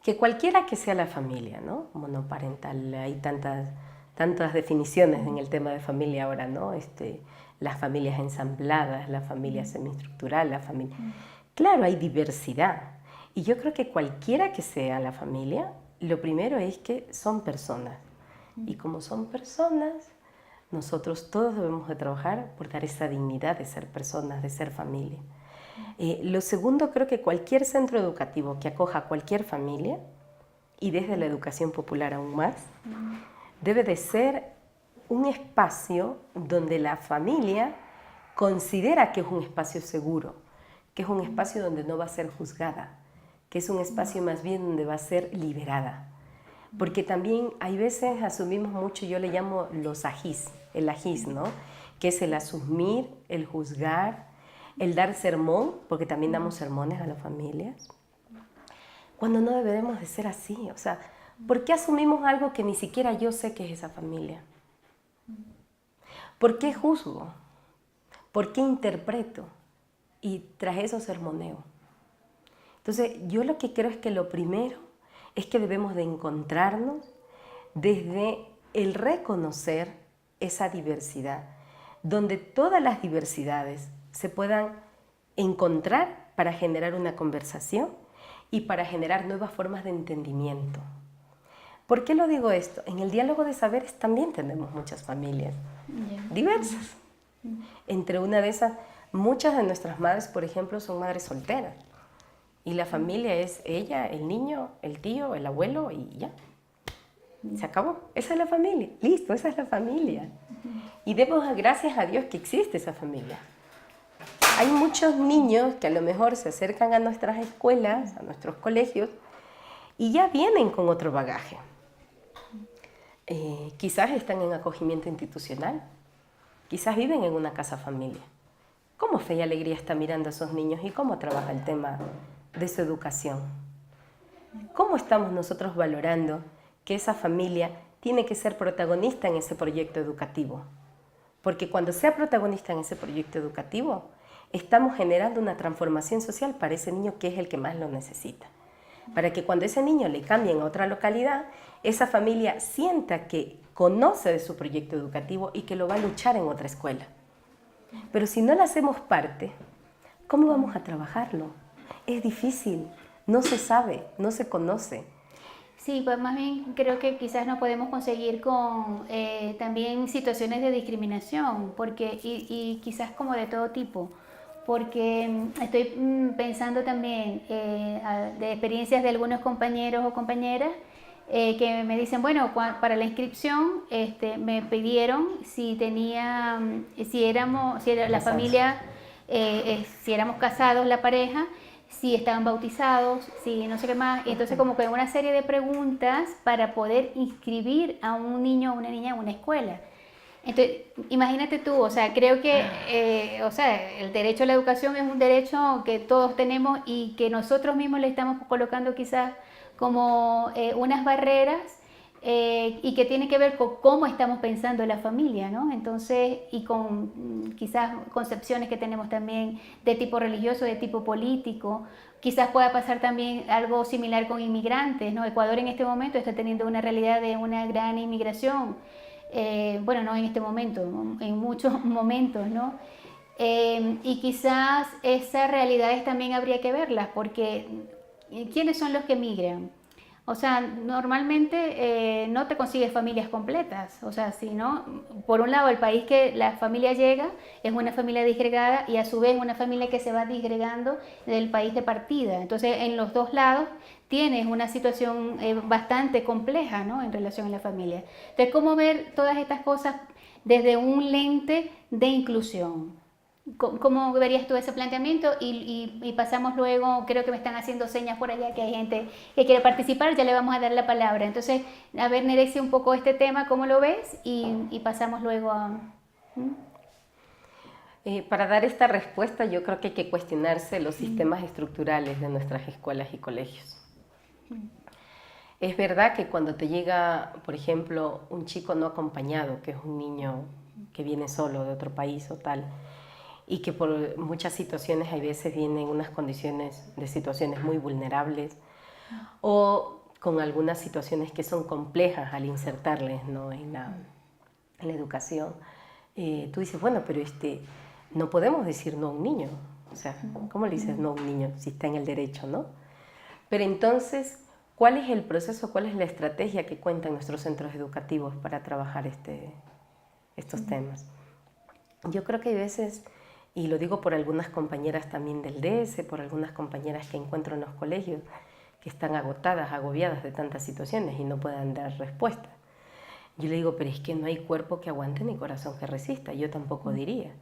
que cualquiera que sea la familia, ¿no? Monoparental, hay tantas definiciones en el tema de familia ahora, ¿no? Las familias ensambladas, la familia semiestructural, la familia... Claro, hay diversidad. Y yo creo que cualquiera que sea la familia, lo primero es que son personas. Y como son personas, nosotros todos debemos de trabajar por dar esa dignidad de ser personas, de ser familia. Lo segundo, creo que cualquier centro educativo que acoja a cualquier familia, y desde la educación popular aún más, debe de ser un espacio donde la familia considera que es un espacio seguro, que es un espacio donde no va a ser juzgada, que es un espacio más bien donde va a ser liberada. Porque también hay veces asumimos mucho, yo le llamo los ajís, el ajís, ¿no? Que es el asumir, el juzgar, el dar sermón, porque también damos sermones a las familias, cuando no deberemos de ser así. O sea, ¿por qué asumimos algo que ni siquiera yo sé que es esa familia? ¿Por qué juzgo? ¿Por qué interpreto? Y tras eso sermoneo. Entonces, yo lo que creo es que lo primero es que debemos de encontrarnos desde el reconocer esa diversidad, donde todas las diversidades se puedan encontrar para generar una conversación y para generar nuevas formas de entendimiento. ¿Por qué lo digo esto? En el diálogo de saberes también tenemos muchas familias diversas. Entre una de esas, muchas de nuestras madres, por ejemplo, son madres solteras. Y la familia es ella, el niño, el tío, el abuelo y ya. Se acabó. Esa es la familia. Listo, esa es la familia. Y demos gracias a Dios que existe esa familia. Hay muchos niños que a lo mejor se acercan a nuestras escuelas, a nuestros colegios, y ya vienen con otro bagaje. Quizás están en acogimiento institucional, quizás viven en una casa familia. ¿Cómo Fe y Alegría está mirando a esos niños y cómo trabaja el tema de su educación? ¿Cómo estamos nosotros valorando que esa familia tiene que ser protagonista en ese proyecto educativo? Porque cuando sea protagonista en ese proyecto educativo, estamos generando una transformación social para ese niño que es el que más lo necesita. Para que cuando ese niño le cambien a otra localidad, esa familia sienta que conoce de su proyecto educativo y que lo va a luchar en otra escuela. Pero si no le hacemos parte, ¿cómo vamos a trabajarlo? Es difícil, no se sabe, no se conoce. Sí, pues más bien creo que quizás no podemos conseguir con también situaciones de discriminación, porque y quizás como de todo tipo, porque estoy pensando también de experiencias de algunos compañeros o compañeras que me dicen, bueno, para la inscripción me pidieron si tenía, si era la familia, si éramos casados la pareja, si estaban bautizados, si no sé qué más. Y entonces como que una serie de preguntas para poder inscribir a un niño o una niña en una escuela. Entonces, imagínate tú, o sea, creo que, o sea, el derecho a la educación es un derecho que todos tenemos y que nosotros mismos le estamos colocando quizás como unas barreras y que tiene que ver con cómo estamos pensando en la familia, ¿no? Entonces, y con quizás concepciones que tenemos también de tipo religioso, de tipo político. Quizás pueda pasar también algo similar con inmigrantes, ¿no? Ecuador en este momento está teniendo una realidad de una gran inmigración. Bueno, no en este momento, en muchos momentos, ¿no? Y quizás esas realidades también habría que verlas, porque ¿quiénes son los que migran? O sea, normalmente no te consigues familias completas. O sea, si no, por un lado el país que la familia llega es una familia disgregada y a su vez una familia que se va disgregando del país de partida. Entonces, en los dos lados tienes una situación bastante compleja, ¿no? En relación a la familia. Entonces, ¿cómo ver todas estas cosas desde un lente de inclusión? ¿Cómo verías tú ese planteamiento? Y pasamos luego, creo que me están haciendo señas por allá que hay gente que quiere participar, ya le vamos a dar la palabra. Entonces, a ver, Nerexia, un poco este tema, ¿cómo lo ves? Y pasamos luego a... Para dar esta respuesta, yo creo que hay que cuestionarse los sistemas estructurales de nuestras escuelas y colegios. Es verdad que cuando te llega, por ejemplo, un chico no acompañado, que es un niño que viene solo de otro país o tal, y que por muchas situaciones hay veces vienen en unas condiciones de situaciones muy vulnerables o con algunas situaciones que son complejas al insertarles, ¿no? en la educación. Tú dices, bueno, pero no podemos decir no a un niño. O sea, ¿cómo le dices no a un niño si está en el derecho, no? Pero entonces, ¿cuál es el proceso, cuál es la estrategia que cuentan nuestros centros educativos para trabajar estos temas? Yo creo que hay veces, y lo digo por algunas compañeras también del DS, por algunas compañeras que encuentro en los colegios, que están agotadas, agobiadas de tantas situaciones y no pueden dar respuesta. Yo le digo, pero es que no hay cuerpo que aguante ni corazón que resista. Yo tampoco diría.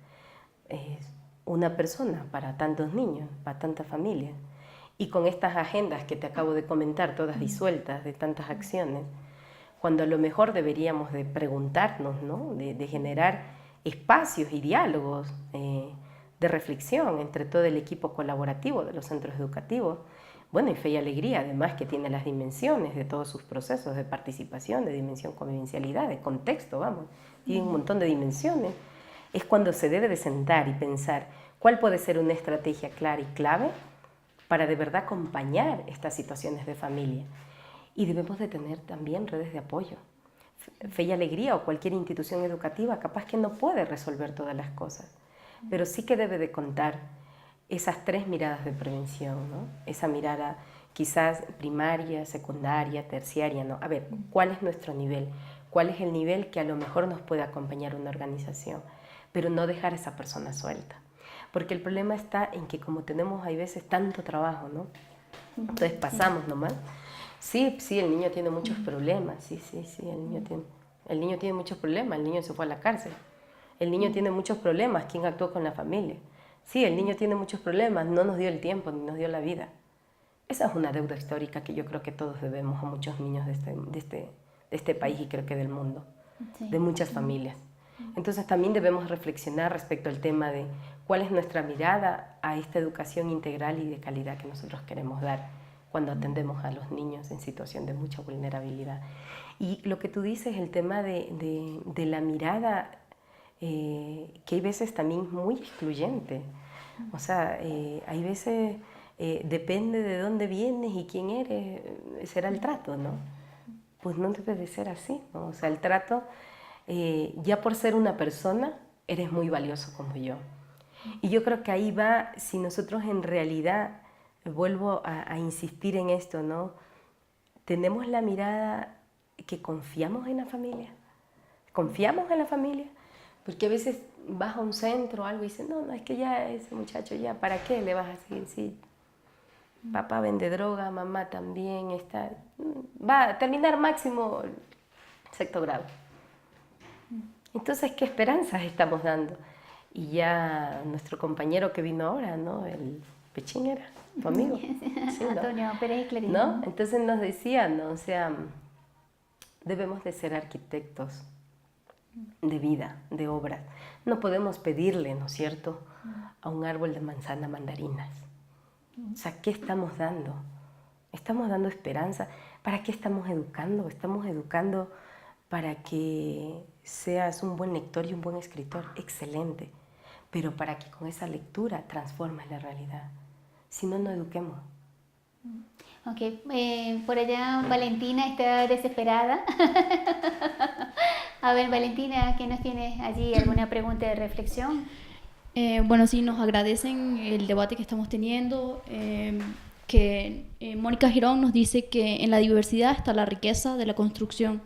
Es una persona para tantos niños, para tanta familia. Y con estas agendas que te acabo de comentar, todas disueltas de tantas acciones, cuando a lo mejor deberíamos de preguntarnos, ¿no? de generar espacios y diálogos de reflexión entre todo el equipo colaborativo de los centros educativos. Bueno, y Fe y Alegría, además, que tiene las dimensiones de todos sus procesos de participación, de dimensión convivencialidad, de contexto, vamos, tiene un montón de dimensiones. Es cuando se debe de sentar y pensar cuál puede ser una estrategia clara y clave para de verdad acompañar estas situaciones de familia. Y debemos de tener también redes de apoyo. Fe y Alegría o cualquier institución educativa capaz que no puede resolver todas las cosas, pero sí que debe de contar esas 3 miradas de prevención, ¿no? Esa mirada quizás primaria, secundaria, terciaria, ¿no? A ver, ¿cuál es nuestro nivel? ¿Cuál es el nivel que a lo mejor nos puede acompañar una organización? Pero no dejar a esa persona suelta. Porque el problema está en que como tenemos, hay veces, tanto trabajo, ¿no? Entonces pasamos nomás. Sí, el niño tiene muchos problemas, sí, el niño tiene muchos problemas, el niño se fue a la cárcel. El niño tiene muchos problemas, ¿quién actuó con la familia? Sí, el niño tiene muchos problemas, no nos dio el tiempo, ni nos dio la vida. Esa es una deuda histórica que yo creo que todos debemos a muchos niños de este país y creo que del mundo, de muchas familias. Entonces también debemos reflexionar respecto al tema de cuál es nuestra mirada a esta educación integral y de calidad que nosotros queremos dar cuando atendemos a los niños en situación de mucha vulnerabilidad. Y lo que tú dices, el tema de la mirada, que hay veces también muy excluyente. O sea, hay veces, depende de dónde vienes y quién eres, será el trato, ¿no? Pues no debe de ser así, ¿no? O sea, el trato, ya por ser una persona, eres muy valioso como yo. Y yo creo que ahí va, si nosotros en realidad, vuelvo a insistir en esto, ¿no? Tenemos la mirada que confiamos en la familia. ¿Confiamos en la familia? Porque a veces vas a un centro o algo y dices, no, es que ya ese muchacho, ya, ¿para qué le vas a seguir? Sí, papá vende droga, mamá también está, va a terminar máximo sexto grado. Entonces, ¿qué esperanzas estamos dando? Y ya nuestro compañero que vino ahora, ¿no? El Pechín era tu amigo. Sí, ¿no? Antonio Pérez Clarín. ¿No? Entonces nos decía, ¿no? O sea, debemos de ser arquitectos de vida, de obras. No podemos pedirle, ¿no es cierto?, a un árbol de manzana mandarinas. O sea, ¿qué estamos dando? ¿Estamos dando esperanza? ¿Para qué estamos educando? Estamos educando para que seas un buen lector y un buen escritor. Excelente. Pero para que con esa lectura transformes la realidad. Si no, no eduquemos. Ok, por allá Valentina está desesperada. A ver, Valentina, ¿qué nos tienes allí? ¿Alguna pregunta de reflexión? Bueno, sí, nos agradecen el debate que estamos teniendo, que Mónica Girón nos dice que en la diversidad está la riqueza de la construcción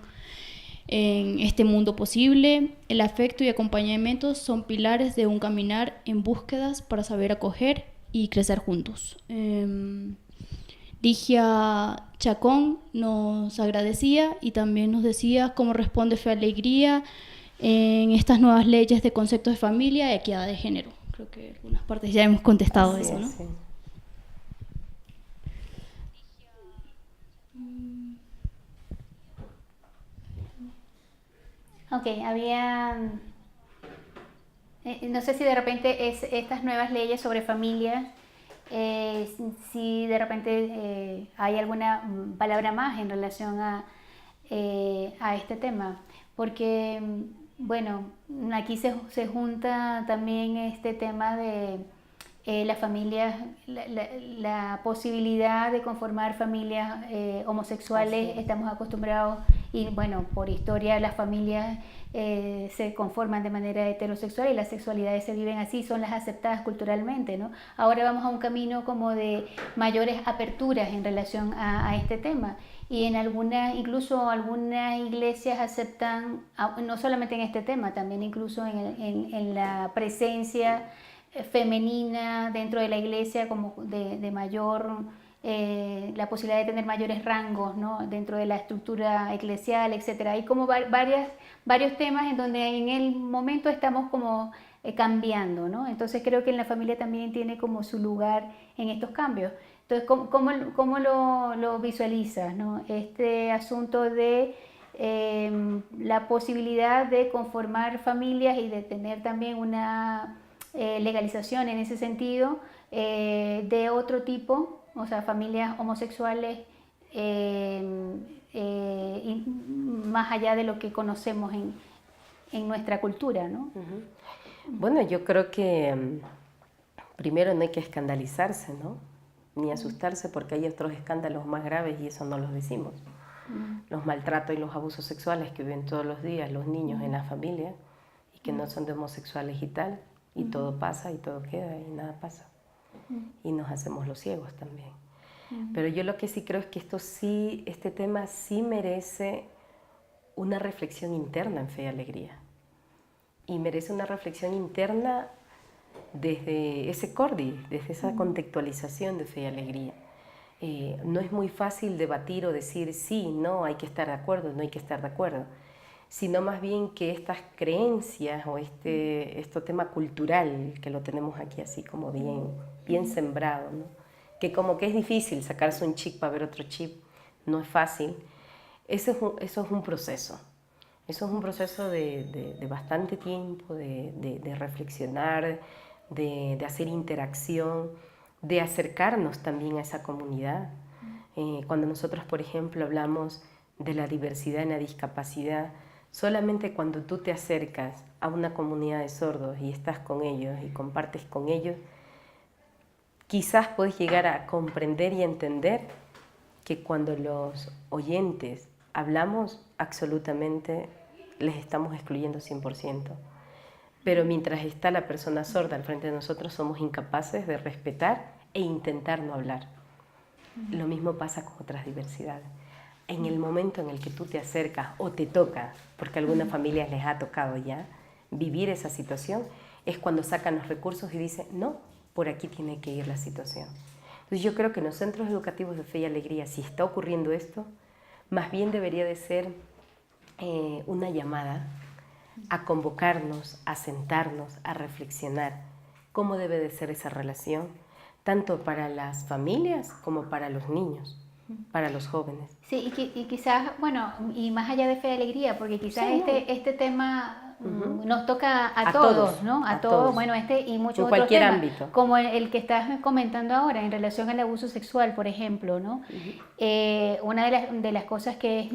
en este mundo posible. El afecto y acompañamiento son pilares de un caminar en búsquedas para saber acoger y crecer juntos. Ligia Chacón nos agradecía y también nos decía cómo responde Fe Alegría en estas nuevas leyes de conceptos de familia y equidad de género. Creo que en algunas partes ya hemos contestado eso, ¿no? Sí. Ok, había... no sé si de repente estas nuevas leyes sobre familia, si de repente hay alguna palabra más en relación a este tema, porque, bueno, aquí se junta también este tema de las familias, la posibilidad de conformar familias homosexuales. Estamos acostumbrados, y bueno, por historia las familias se conforman de manera heterosexual y las sexualidades se viven así, son las aceptadas culturalmente, ¿no? Ahora vamos a un camino como de mayores aperturas en relación a este tema, y en incluso algunas iglesias aceptan, no solamente en este tema, también incluso en la presencia femenina dentro de la iglesia, como de mayor, la posibilidad de tener mayores rangos, ¿no?, dentro de la estructura eclesial, etc. Hay como varios temas en donde en el momento estamos como cambiando, ¿no? Entonces creo que en la familia también tiene como su lugar en estos cambios. Entonces, ¿cómo lo visualizas, ¿no? Este asunto de la posibilidad de conformar familias y de tener también una legalización en ese sentido de otro tipo, o sea, familias homosexuales, más allá de lo que conocemos en nuestra cultura, ¿no? Bueno, yo creo que primero no hay que escandalizarse, ¿no? Ni asustarse, porque hay otros escándalos más graves y eso no los decimos. Los maltratos y los abusos sexuales que viven todos los días los niños en la familia y que no son de homosexuales y tal, y todo pasa y todo queda y nada pasa. Y nos hacemos los ciegos también. Pero yo lo que sí creo es que este tema sí merece una reflexión interna en Fe y Alegría. Y merece una reflexión interna desde ese cordi, desde esa contextualización de Fe y Alegría. No es muy fácil debatir o decir sí, no, hay que estar de acuerdo, no hay que estar de acuerdo, sino más bien que estas creencias o este tema cultural, que lo tenemos aquí así como bien sembrado, ¿no? Que como que es difícil sacarse un chip para ver otro chip, no es fácil. Eso es un proceso. Eso es un proceso de bastante tiempo, de reflexionar, de hacer interacción, de acercarnos también a esa comunidad. Cuando nosotros, por ejemplo, hablamos de la diversidad en la discapacidad, solamente cuando tú te acercas a una comunidad de sordos y estás con ellos y compartes con ellos, quizás puedes llegar a comprender y entender que cuando los oyentes hablamos, absolutamente les estamos excluyendo 100%. Pero mientras está la persona sorda al frente de nosotros, somos incapaces de respetar e intentar no hablar. Lo mismo pasa con otras diversidades. En el momento en el que tú te acercas o te toca, porque a algunas familias les ha tocado ya vivir esa situación, es cuando sacan los recursos y dicen, no, por aquí tiene que ir la situación. Entonces yo creo que en los centros educativos de Fe y Alegría, si está ocurriendo esto, más bien debería de ser una llamada a convocarnos, a sentarnos, a reflexionar cómo debe de ser esa relación, tanto para las familias como para los niños, para los jóvenes. Sí, y quizás, bueno, y más allá de Fe y Alegría, porque quizás sí, este tema nos toca a todos, ¿no? A todos, bueno, y muchos otros cualquier temas, ámbito. como el que estás comentando ahora en relación al abuso sexual, por ejemplo, ¿no? Una de las cosas que es,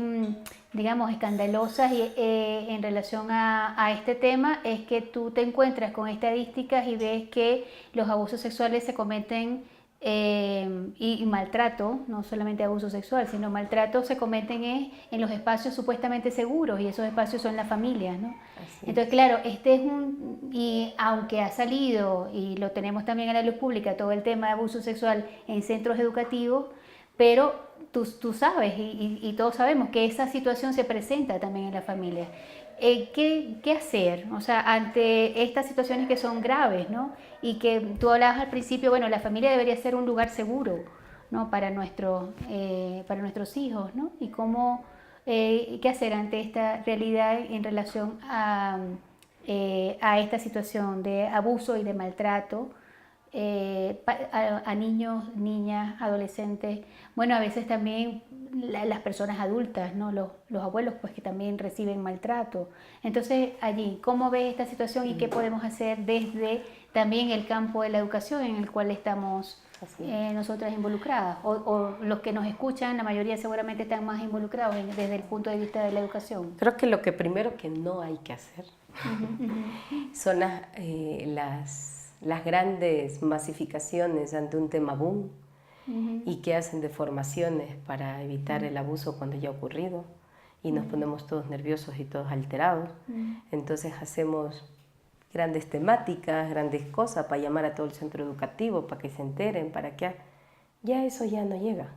digamos, escandalosas en relación a este tema es que tú te encuentras con estadísticas y ves que los abusos sexuales se cometen y maltrato, no solamente abuso sexual, sino maltrato se cometen en los espacios supuestamente seguros, y esos espacios son las familias, ¿no? Entonces, claro, y aunque ha salido, y lo tenemos también en la luz pública, todo el tema de abuso sexual en centros educativos, pero tú sabes, y todos sabemos que esa situación se presenta también en la familia. ¿Qué hacer? O sea, ante estas situaciones que son graves, ¿no? Y que tú hablabas al principio, bueno, la familia debería ser un lugar seguro, ¿no? Para nuestros hijos, ¿no? Y qué hacer ante esta realidad en relación a esta situación de abuso y de maltrato a niños, niñas, adolescentes, bueno, a veces también las personas adultas, ¿no? Los abuelos, pues, que también reciben maltrato. Entonces, allí, ¿cómo ves esta situación y qué podemos hacer desde también el campo de la educación en el cual estamos nosotras involucradas? O los que nos escuchan, la mayoría seguramente están más involucrados desde el punto de vista de la educación. Creo que lo que primero que no hay que hacer son las grandes masificaciones ante un tema boom y que hacen de formaciones para evitar el abuso cuando ya ha ocurrido y nos ponemos todos nerviosos y todos alterados. Entonces hacemos grandes temáticas, grandes cosas para llamar a todo el centro educativo, para que se enteren, para que ya eso ya no llega.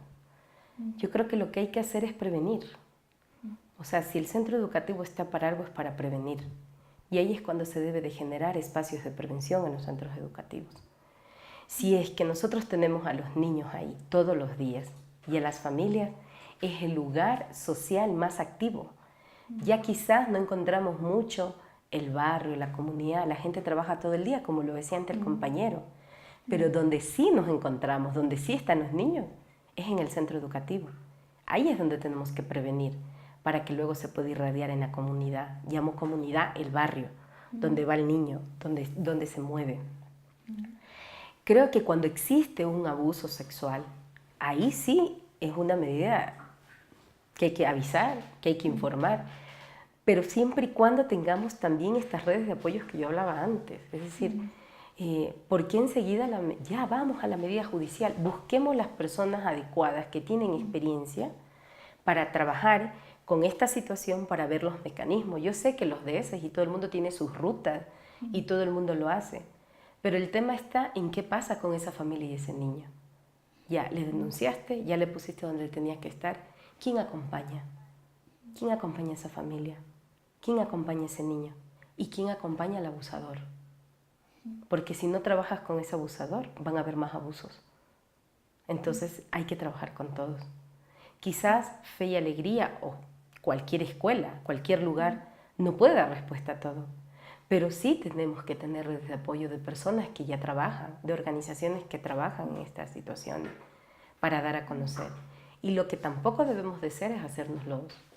Yo creo que lo que hay que hacer es prevenir. O sea, si el centro educativo está para algo, es para prevenir. Y ahí es cuando se debe de generar espacios de prevención en los centros educativos. Si es que nosotros tenemos a los niños ahí todos los días y a las familias, es el lugar social más activo. Ya quizás no encontramos mucho el barrio, la comunidad, la gente trabaja todo el día, como lo decía antes el compañero. Pero donde sí nos encontramos, donde sí están los niños, es en el centro educativo. Ahí es donde tenemos que prevenir para que luego se pueda irradiar en la comunidad. Llamo comunidad el barrio, donde va el niño, donde se mueve. Creo que cuando existe un abuso sexual, ahí sí es una medida que hay que avisar, que hay que informar, pero siempre y cuando tengamos también estas redes de apoyo que yo hablaba antes. Es decir, ¿por qué enseguida ya vamos a la medida judicial? Busquemos las personas adecuadas que tienen experiencia para trabajar con esta situación, para ver los mecanismos. Yo sé que los DS y todo el mundo tiene sus rutas y todo el mundo lo hace, pero el tema está en qué pasa con esa familia y ese niño. Ya le denunciaste, ya le pusiste donde tenía que estar. ¿Quién acompaña? ¿Quién acompaña a esa familia? ¿Quién acompaña a ese niño? ¿Y quién acompaña al abusador? Porque si no trabajas con ese abusador, van a haber más abusos. Entonces hay que trabajar con todos. Quizás Fe y Alegría o cualquier escuela, cualquier lugar, no puede dar respuesta a todo. Pero sí tenemos que tener redes de apoyo de personas que ya trabajan, de organizaciones que trabajan en estas situaciones, para dar a conocer. Y lo que tampoco debemos de ser es hacernos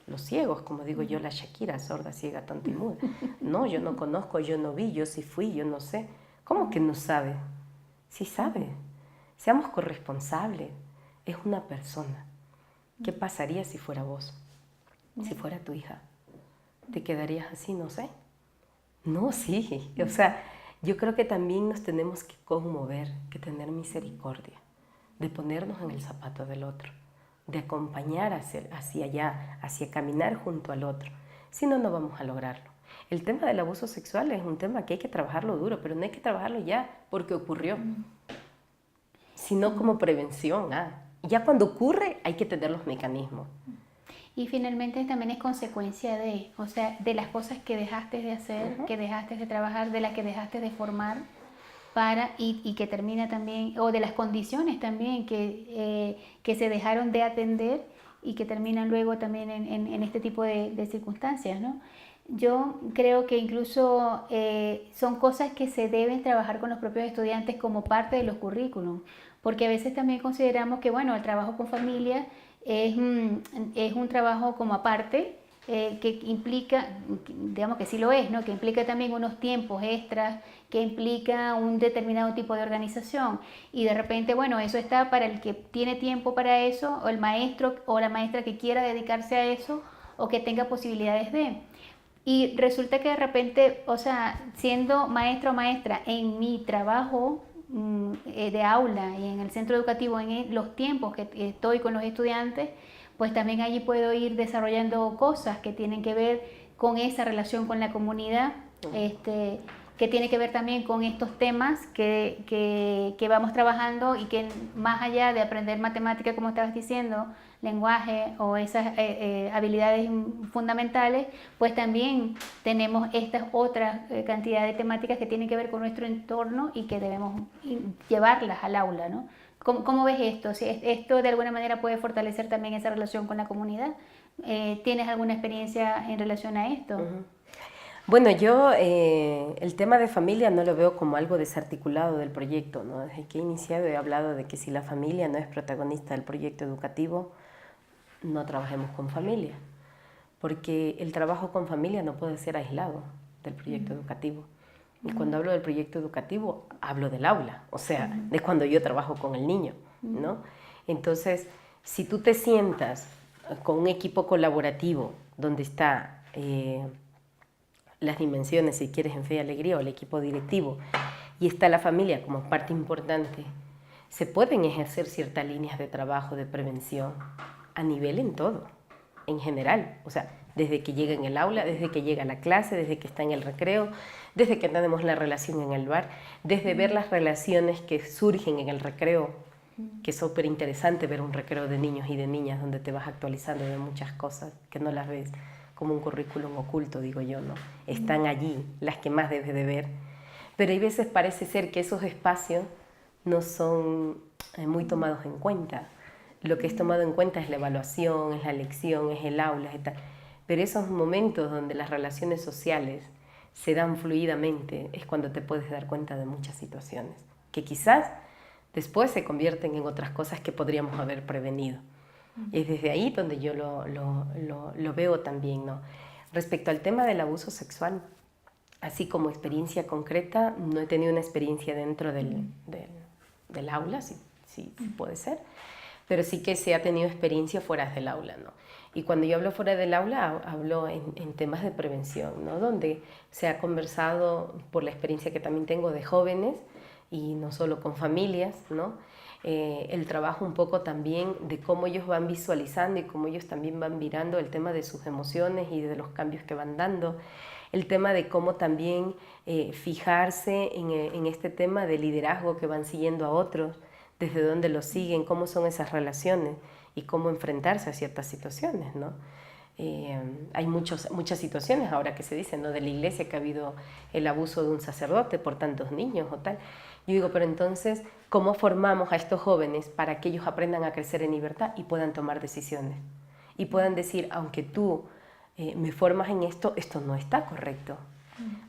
los ciegos, como digo yo, la Shakira, sorda, ciega, tonta y muda. No, yo no conozco, yo no vi, yo sí fui, yo no sé. ¿Cómo que no sabe? Sí sabe. Seamos corresponsables. Es una persona. ¿Qué pasaría si fuera vos? Si fuera tu hija. ¿Te quedarías así? No sé. No, sí. O sea, yo creo que también nos tenemos que conmover, que tener misericordia, de ponernos en el zapato del otro, de acompañar hacia allá, hacia caminar junto al otro. Si no, no vamos a lograrlo. El tema del abuso sexual es un tema que hay que trabajarlo duro, pero no hay que trabajarlo ya porque ocurrió, sino como prevención. Ya cuando ocurre hay que tener los mecanismos. Y finalmente también es consecuencia o sea, de las cosas que dejaste de hacer, que dejaste de trabajar, de las que dejaste de formar, y que termina también, o de las condiciones también que se dejaron de atender y que terminan luego también en este tipo de circunstancias, ¿no? Yo creo que incluso son cosas que se deben trabajar con los propios estudiantes como parte de los currículum, porque a veces también consideramos que, bueno, el trabajo con familia es un trabajo como aparte, que implica, digamos que sí lo es, ¿no? Que implica también unos tiempos extras, que implica un determinado tipo de organización, y de repente, bueno, eso está para el que tiene tiempo para eso, o el maestro o la maestra que quiera dedicarse a eso, o que tenga posibilidades de. Y resulta que de repente, o sea, siendo maestro o maestra en mi trabajo de aula y en el centro educativo, en los tiempos que estoy con los estudiantes, pues también allí puedo ir desarrollando cosas que tienen que ver con esa relación con la comunidad, que tiene que ver también con estos temas que vamos trabajando, y que más allá de aprender matemática, como estabas diciendo, lenguaje o esas habilidades fundamentales, pues también tenemos estas otras cantidad de temáticas que tienen que ver con nuestro entorno y que debemos llevarlas al aula, ¿no? ¿Cómo ves esto? Si esto de alguna manera puede fortalecer también esa relación con la comunidad. ¿Tienes alguna experiencia en relación a esto? Bueno, yo el tema de familia no lo veo como algo desarticulado del proyecto, ¿no? Desde que he iniciado he hablado de que si la familia no es protagonista del proyecto educativo, no trabajemos con familia, porque el trabajo con familia no puede ser aislado del proyecto educativo. Y cuando hablo del proyecto educativo, hablo del aula, o sea, de cuando yo trabajo con el niño, ¿no? Entonces, si tú te sientas con un equipo colaborativo donde está las dimensiones, si quieres, en Fe y Alegría, o el equipo directivo, y está la familia como parte importante, se pueden ejercer ciertas líneas de trabajo, de prevención, a nivel en todo, en general, o sea, desde que llega en el aula, desde que llega a la clase, desde que está en el recreo, desde que tenemos la relación en el bar, desde ver las relaciones que surgen en el recreo, que es súper interesante ver un recreo de niños y de niñas donde te vas actualizando de muchas cosas que no las ves como un currículum oculto, digo yo, ¿no? Están allí, las que más debes de ver, pero hay veces parece ser que esos espacios no son muy tomados en cuenta. Lo que es tomado en cuenta es la evaluación, es la lección, es el aula, es tal. Pero esos momentos donde las relaciones sociales se dan fluidamente es cuando te puedes dar cuenta de muchas situaciones. que quizás después se convierten en otras cosas que podríamos haber prevenido. Es desde ahí donde yo lo veo también, ¿no? Respecto al tema del abuso sexual, así como experiencia concreta, no he tenido una experiencia dentro del aula, sí puede ser, pero sí que se ha tenido experiencia fuera del aula, ¿no? Y cuando yo hablo fuera del aula, hablo en temas de prevención, ¿no? Donde se ha conversado, por la experiencia que también tengo de jóvenes, y no solo con familias, ¿no? El trabajo un poco también de cómo ellos van visualizando y cómo ellos también van mirando el tema de sus emociones y de los cambios que van dando, el tema de cómo también fijarse en este tema de liderazgo que van siguiendo a otros, desde dónde los siguen, cómo son esas relaciones y cómo enfrentarse a ciertas situaciones, ¿no? Hay muchas situaciones ahora que se dicen, ¿no? De la iglesia, que ha habido el abuso de un sacerdote por tantos niños o tal. Yo digo, pero entonces, ¿cómo formamos a estos jóvenes para que ellos aprendan a crecer en libertad y puedan tomar decisiones? Y puedan decir, aunque tú me formas en esto, esto no está correcto.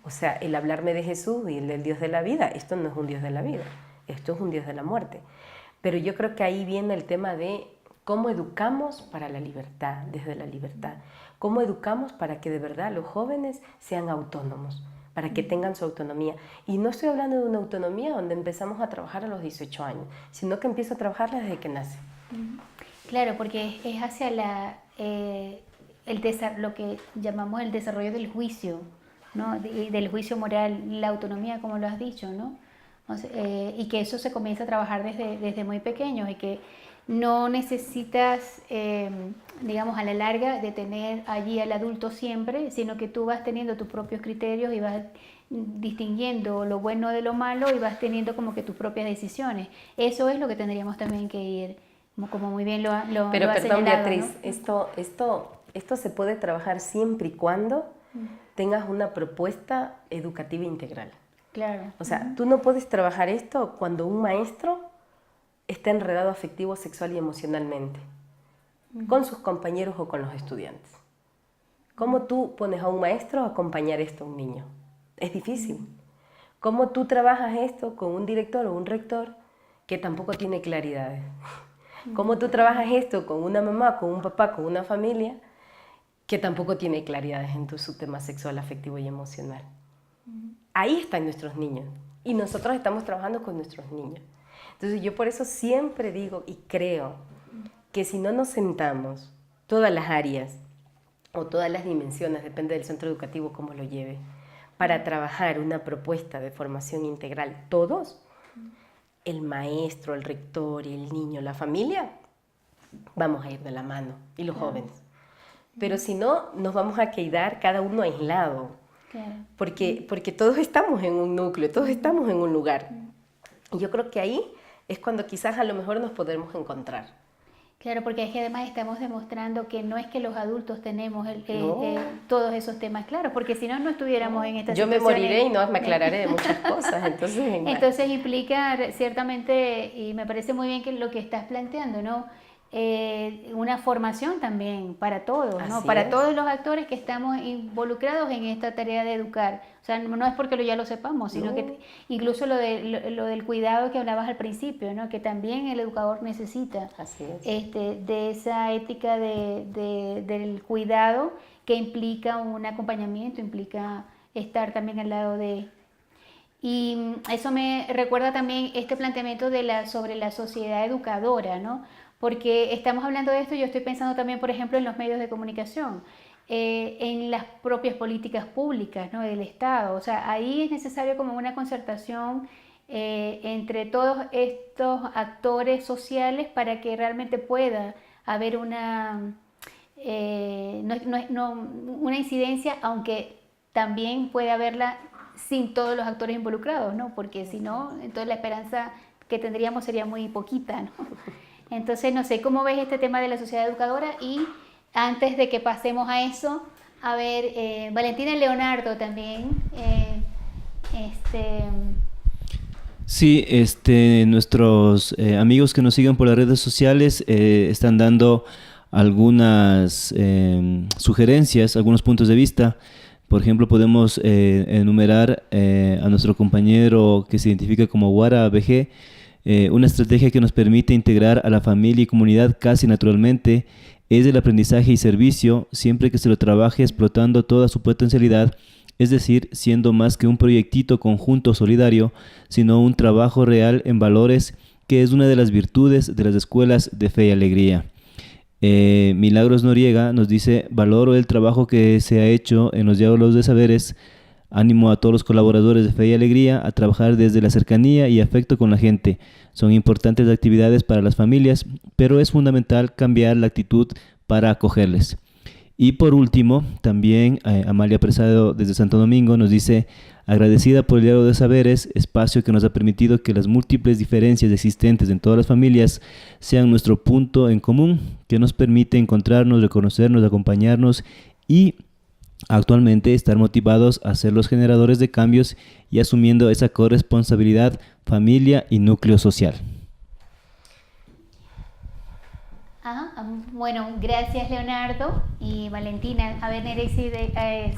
O sea, el hablarme de Jesús y el del Dios de la vida, esto no es un Dios de la vida, esto es un Dios de la muerte. Pero yo creo que ahí viene el tema de cómo educamos para la libertad, desde la libertad. Cómo educamos para que de verdad los jóvenes sean autónomos, para que tengan su autonomía. Y no estoy hablando de una autonomía donde empezamos a trabajar a los 18 años, sino que empiezo a trabajar desde que nace. Claro, porque es hacia lo que llamamos el desarrollo del juicio, ¿no? Del juicio moral, la autonomía, como lo has dicho, ¿no? O sea, y que eso se comienza a trabajar desde muy pequeños, y que no necesitas, digamos, a la larga de tener allí al adulto siempre, sino que tú vas teniendo tus propios criterios y vas distinguiendo lo bueno de lo malo y vas teniendo como que tus propias decisiones. Eso es lo que tendríamos también que ir, como muy bien lo Pero ha perdón, señalado, Beatriz, ¿no? esto se puede trabajar siempre y cuando tengas una propuesta educativa integral. Claro. O sea, tú no puedes trabajar esto cuando un maestro está enredado afectivo, sexual y emocionalmente con sus compañeros o con los estudiantes. ¿Cómo tú pones a un maestro a acompañar esto a un niño? Es difícil. ¿Cómo tú trabajas esto con un director o un rector que tampoco tiene claridades? ¿Cómo tú trabajas esto con una mamá, con un papá, con una familia que tampoco tiene claridades en su tema sexual, afectivo y emocional? Ahí están nuestros niños y nosotros estamos trabajando con nuestros niños. Entonces yo por eso siempre digo y creo que si no nos sentamos todas las áreas o todas las dimensiones, depende del centro educativo cómo lo lleve, para trabajar una propuesta de formación integral, todos, el maestro, el rector, el niño, la familia, vamos a ir de la mano, y los jóvenes. Pero si no, nos vamos a quedar cada uno aislado, porque todos estamos en un núcleo, todos estamos en un lugar. Y yo creo que ahí es cuando quizás a lo mejor nos podremos encontrar. Claro, porque es que además estamos demostrando que no es que los adultos tenemos todos esos temas claros, porque si no, no estuviéramos en esta situación. Yo me moriré y no me aclararé de muchas cosas. Entonces implica ciertamente, y me parece muy bien que lo que estás planteando, ¿no? Una formación también para todos, ¿no? Así Para es. todos los actores que estamos involucrados en esta tarea de educar. O sea, no es porque ya lo sepamos, sino que incluso lo del cuidado que hablabas al principio, ¿no? Que también el educador necesita. Así es. De esa ética del cuidado que implica un acompañamiento, implica estar también al lado de... Y eso me recuerda también este planteamiento sobre la sociedad educadora, ¿no? Porque estamos hablando de esto, yo estoy pensando también, por ejemplo, en los medios de comunicación, en las propias políticas públicas, ¿no? Del Estado. O sea, ahí es necesario como una concertación entre todos estos actores sociales para que realmente pueda haber una incidencia, aunque también puede haberla sin todos los actores involucrados, ¿no? Porque si no, entonces la esperanza que tendríamos sería muy poquita, ¿no? Entonces, no sé, ¿cómo ves este tema de la sociedad educadora? Y antes de que pasemos a eso, a ver, Valentina Leonardo también. Sí, nuestros amigos que nos siguen por las redes sociales están dando algunas sugerencias, algunos puntos de vista. Por ejemplo, podemos enumerar a nuestro compañero que se identifica como Guara BG, una estrategia que nos permite integrar a la familia y comunidad casi naturalmente es el aprendizaje y servicio, siempre que se lo trabaje explotando toda su potencialidad, es decir, siendo más que un proyectito conjunto solidario, sino un trabajo real en valores, que es una de las virtudes de las escuelas de Fe y Alegría. Milagros Noriega nos dice: valoro el trabajo que se ha hecho en los diálogos de saberes. Ánimo a todos los colaboradores de Fe y Alegría a trabajar desde la cercanía y afecto con la gente. Son importantes actividades para las familias, pero es fundamental cambiar la actitud para acogerles. Y por último, también Amalia Presado desde Santo Domingo nos dice: agradecida por el diálogo de saberes, espacio que nos ha permitido que las múltiples diferencias existentes en todas las familias sean nuestro punto en común, que nos permite encontrarnos, reconocernos, acompañarnos y actualmente estar motivados a ser los generadores de cambios y asumiendo esa corresponsabilidad, familia y núcleo social. Bueno, gracias Leonardo y Valentina. A ver, Nerexi,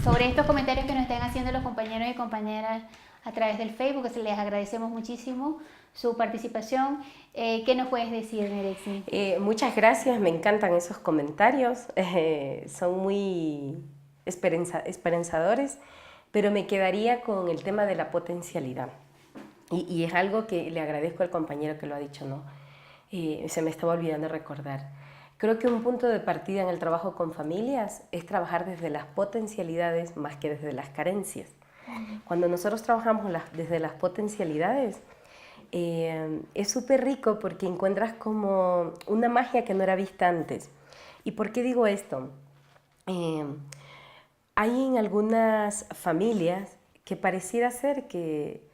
sobre estos comentarios que nos están haciendo los compañeros y compañeras a través del Facebook, les agradecemos muchísimo su participación. ¿Qué nos puedes decir, Nerexi? Muchas gracias, me encantan esos comentarios, son muy esperanzadores, pero me quedaría con el tema de la potencialidad. Y es algo que le agradezco al compañero que lo ha dicho, ¿no? Se me estaba olvidando recordar. Creo que un punto de partida en el trabajo con familias es trabajar desde las potencialidades más que desde las carencias. Cuando nosotros trabajamos desde las potencialidades, es súper rico porque encuentras como una magia que no era vista antes. ¿Y por qué digo esto? Hay en algunas familias que pareciera ser que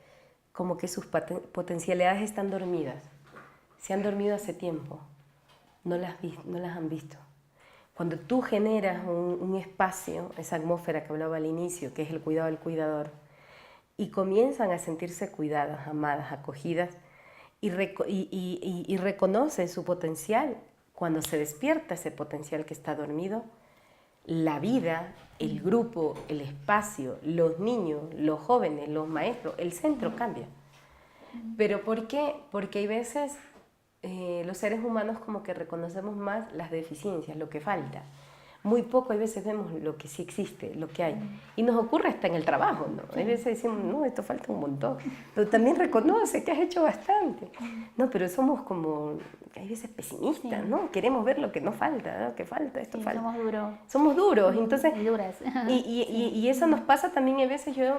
como que sus potencialidades están dormidas. Se han dormido hace tiempo, no las han visto. Cuando tú generas un espacio, esa atmósfera que hablaba al inicio, que es el cuidado del cuidador, y comienzan a sentirse cuidadas, amadas, acogidas, y reconocen su potencial, cuando se despierta ese potencial que está dormido, la vida, el grupo, el espacio, los niños, los jóvenes, los maestros, el centro cambia. ¿Pero por qué? Porque hay veces los seres humanos como que reconocemos más las deficiencias, lo que falta. Muy poco, hay veces vemos lo que sí existe, lo que hay. Y nos ocurre hasta en el trabajo, ¿no? Hay veces decimos, no, esto falta un montón. Pero también reconoce que has hecho bastante. No, pero somos como, hay veces pesimistas, ¿no? Queremos ver lo que nos falta, ¿no? Que falta, esto falta. Somos duros. Somos duros, entonces... Y duras. Y eso nos pasa también a veces. Yo,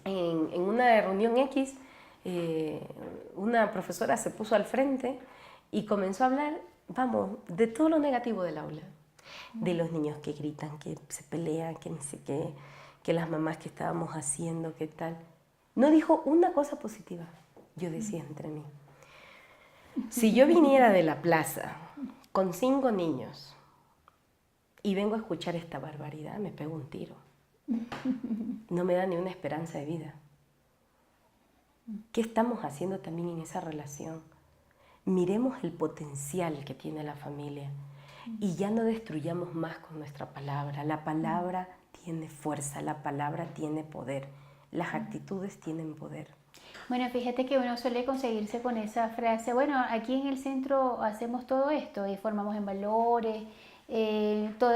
en una reunión X, una profesora se puso al frente y comenzó a hablar, vamos, de todo lo negativo del aula. De los niños que gritan, que se pelean, que ni sé qué, que las mamás que estábamos haciendo, qué tal. No dijo una cosa positiva. Yo decía entre mí, si yo viniera de la plaza con 5 niños y vengo a escuchar esta barbaridad, me pego un tiro. No me da ni una esperanza de vida. ¿Qué estamos haciendo también en esa relación? Miremos el potencial que tiene la familia. Y ya no destruyamos más con nuestra palabra. La palabra tiene fuerza, la palabra tiene poder, las actitudes tienen poder. Bueno, fíjate que uno suele conseguirse con esa frase, bueno, aquí en el centro hacemos todo esto y formamos en valores, todo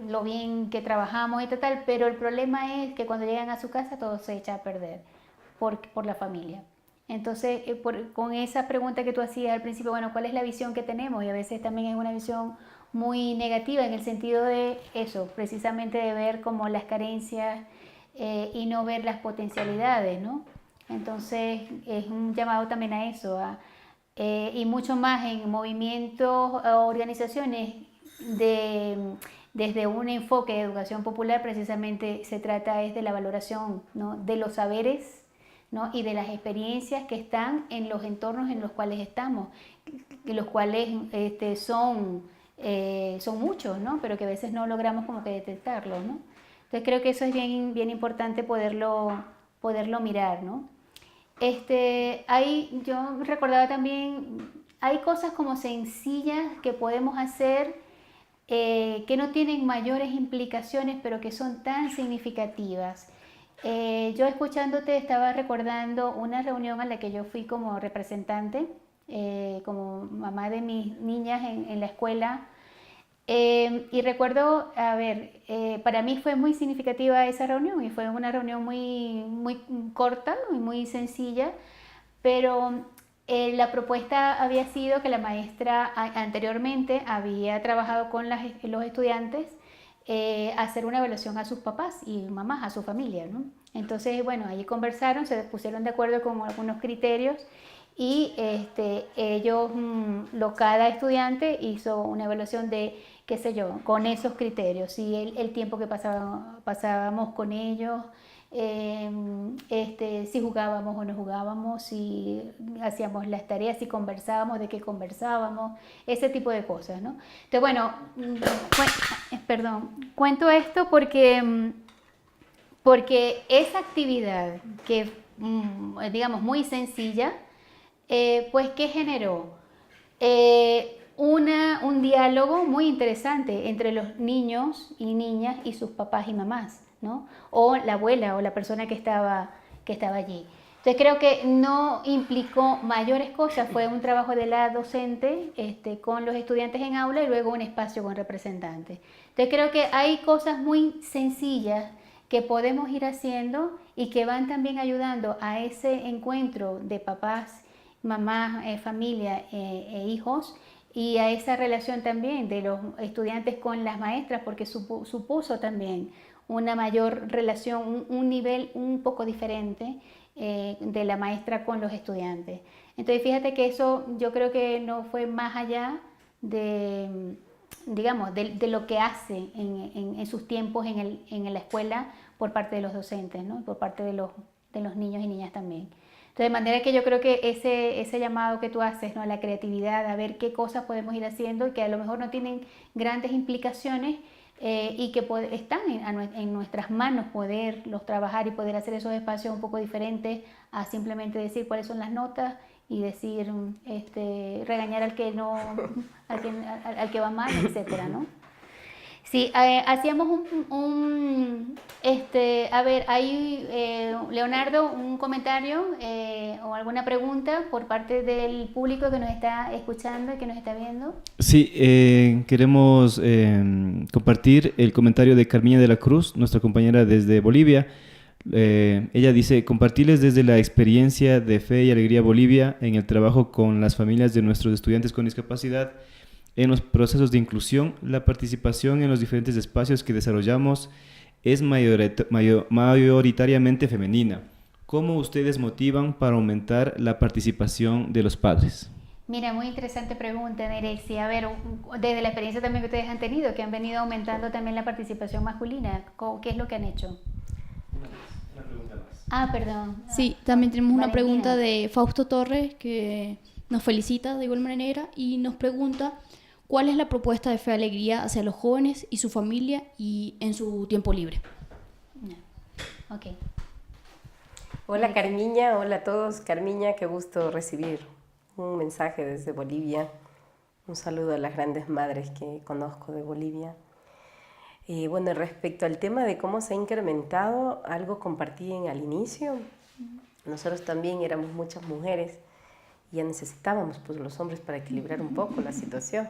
lo bien que trabajamos y tal, pero el problema es que cuando llegan a su casa todo se echa a perder por la familia. Entonces, con esa pregunta que tú hacías al principio, bueno, ¿cuál es la visión que tenemos? Y a veces también es una visión muy negativa en el sentido de eso, precisamente de ver como las carencias y no ver las potencialidades, ¿no? Entonces es un llamado también a eso, y mucho más en movimientos o organizaciones desde un enfoque de educación popular, precisamente se trata es de la valoración, ¿no? De los saberes, ¿no? Y de las experiencias que están en los entornos en los cuales estamos, y los cuales son muchos, ¿no? Pero que a veces no logramos como que detectarlos, ¿no? Entonces creo que eso es bien, bien importante poderlo mirar, ¿no? Yo recordaba también, hay cosas como sencillas que podemos hacer que no tienen mayores implicaciones, pero que son tan significativas. Yo escuchándote estaba recordando una reunión a la que yo fui como representante, como mamá de mis niñas en la escuela. Y recuerdo, a ver, para mí fue muy significativa esa reunión y fue una reunión muy corta y muy sencilla, pero la propuesta había sido que la maestra anteriormente había trabajado con los estudiantes hacer una evaluación a sus papás y mamás, a su familia, ¿no? Entonces, bueno, allí conversaron, se pusieron de acuerdo con algunos criterios y ellos, cada estudiante hizo una evaluación de, qué sé yo, con esos criterios, y el tiempo que pasábamos con ellos, si jugábamos o no jugábamos, si hacíamos las tareas, si conversábamos, de qué conversábamos, ese tipo de cosas, ¿no? Entonces, bueno, cuento esto porque esa actividad que, digamos, muy sencilla, pues, ¿qué generó? Un diálogo muy interesante entre los niños y niñas y sus papás y mamás, ¿no? O la abuela o la persona que estaba allí. Entonces creo que no implicó mayores cosas, fue un trabajo de la docente con los estudiantes en aula y luego un espacio con representantes. Entonces creo que hay cosas muy sencillas que podemos ir haciendo y que van también ayudando a ese encuentro de papás, mamás, familia e hijos, y a esa relación también de los estudiantes con las maestras, porque supuso también una mayor relación, un nivel un poco diferente de la maestra con los estudiantes. Entonces fíjate que eso yo creo que no fue más allá de, digamos, de lo que hace en sus tiempos en la escuela por parte de los docentes, ¿no? Por parte de los niños y niñas también. Entonces, de manera que yo creo que ese llamado que tú haces, ¿no?, a la creatividad, a ver qué cosas podemos ir haciendo y que a lo mejor no tienen grandes implicaciones y que están en nuestras manos poderlos trabajar y poder hacer esos espacios un poco diferentes a simplemente decir cuáles son las notas y decir, regañar al que no, al que va mal, etcétera, ¿no? Sí, hacíamos a ver, hay, Leonardo, un comentario o alguna pregunta por parte del público que nos está escuchando y que nos está viendo. Sí, queremos compartir el comentario de Carmina de la Cruz, nuestra compañera desde Bolivia. Ella dice: compartirles desde la experiencia de Fe y Alegría Bolivia en el trabajo con las familias de nuestros estudiantes con discapacidad. En los procesos de inclusión, la participación en los diferentes espacios que desarrollamos es mayoritariamente femenina. ¿Cómo ustedes motivan para aumentar la participación de los padres? Mira, muy interesante pregunta, Nerexi. A ver, desde la experiencia también que ustedes han tenido, que han venido aumentando también la participación masculina, ¿qué es lo que han hecho? Una pregunta más. Ah, perdón. Sí, también tenemos una Valentina. pregunta de Fausto Torres, que nos felicita de igual manera y nos pregunta: ¿cuál es la propuesta de Fe y Alegría hacia los jóvenes y su familia y en su tiempo libre? Ok. Hola Carmiña, hola a todos. Carmiña, qué gusto recibir un mensaje desde Bolivia. Un saludo a las grandes madres que conozco de Bolivia. Bueno, respecto al tema de cómo se ha incrementado, algo compartí al inicio. Nosotros también éramos muchas mujeres y ya necesitábamos pues, los hombres para equilibrar un poco la situación.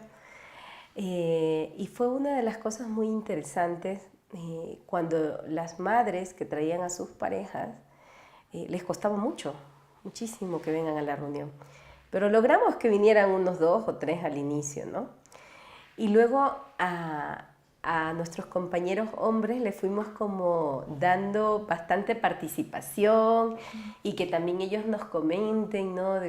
Y fue una de las cosas muy interesantes cuando las madres que traían a sus parejas les costaba muchísimo que vengan a la reunión, pero logramos que vinieran unos 2 o 3 al inicio, ¿no? Y luego a nuestros compañeros hombres les fuimos como dando bastante participación y que también ellos nos comenten, ¿no?,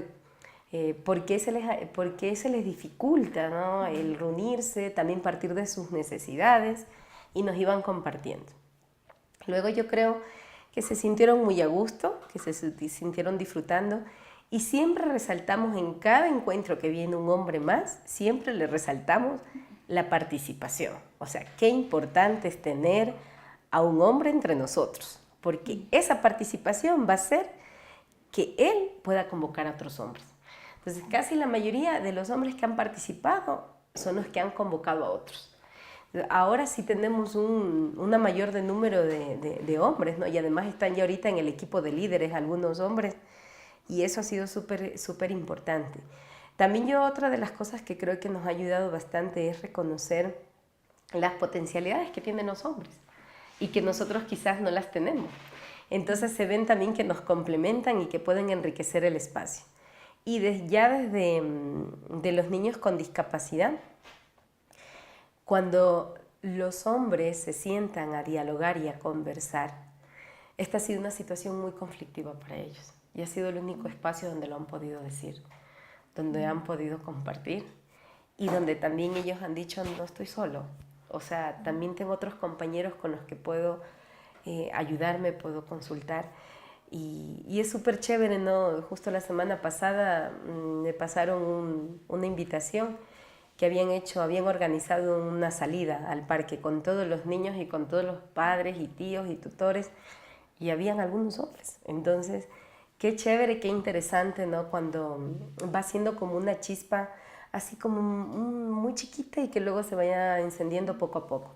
¿por qué se les dificulta, ¿no?, el reunirse, también partir de sus necesidades, y nos iban compartiendo. Luego yo creo que se sintieron muy a gusto, que se sintieron disfrutando, y siempre resaltamos en cada encuentro que viene un hombre más, siempre le resaltamos la participación. O sea, qué importante es tener a un hombre entre nosotros, porque esa participación va a hacer que él pueda convocar a otros hombres. Entonces, casi la mayoría de los hombres que han participado son los que han convocado a otros. Ahora sí tenemos una mayor de número de hombres, ¿no? Y además están ya ahorita en el equipo de líderes algunos hombres, y eso ha sido súper importante. También yo otra de las cosas que creo que nos ha ayudado bastante es reconocer las potencialidades que tienen los hombres y que nosotros quizás no las tenemos. Entonces se ven también que nos complementan y que pueden enriquecer el espacio. Y ya desde de los niños con discapacidad, cuando los hombres se sientan a dialogar y a conversar, esta ha sido una situación muy conflictiva para ellos y ha sido el único espacio donde lo han podido decir, donde han podido compartir y donde también ellos han dicho, no estoy solo, o sea, también tengo otros compañeros con los que puedo ayudarme, puedo consultar. Y es súper chévere, ¿no? Justo la semana pasada me pasaron una invitación que habían organizado una salida al parque con todos los niños y con todos los padres y tíos y tutores, y habían algunos hombres. Entonces, qué chévere, qué interesante, ¿no? Cuando va siendo como una chispa así como muy chiquita y que luego se vaya encendiendo poco a poco.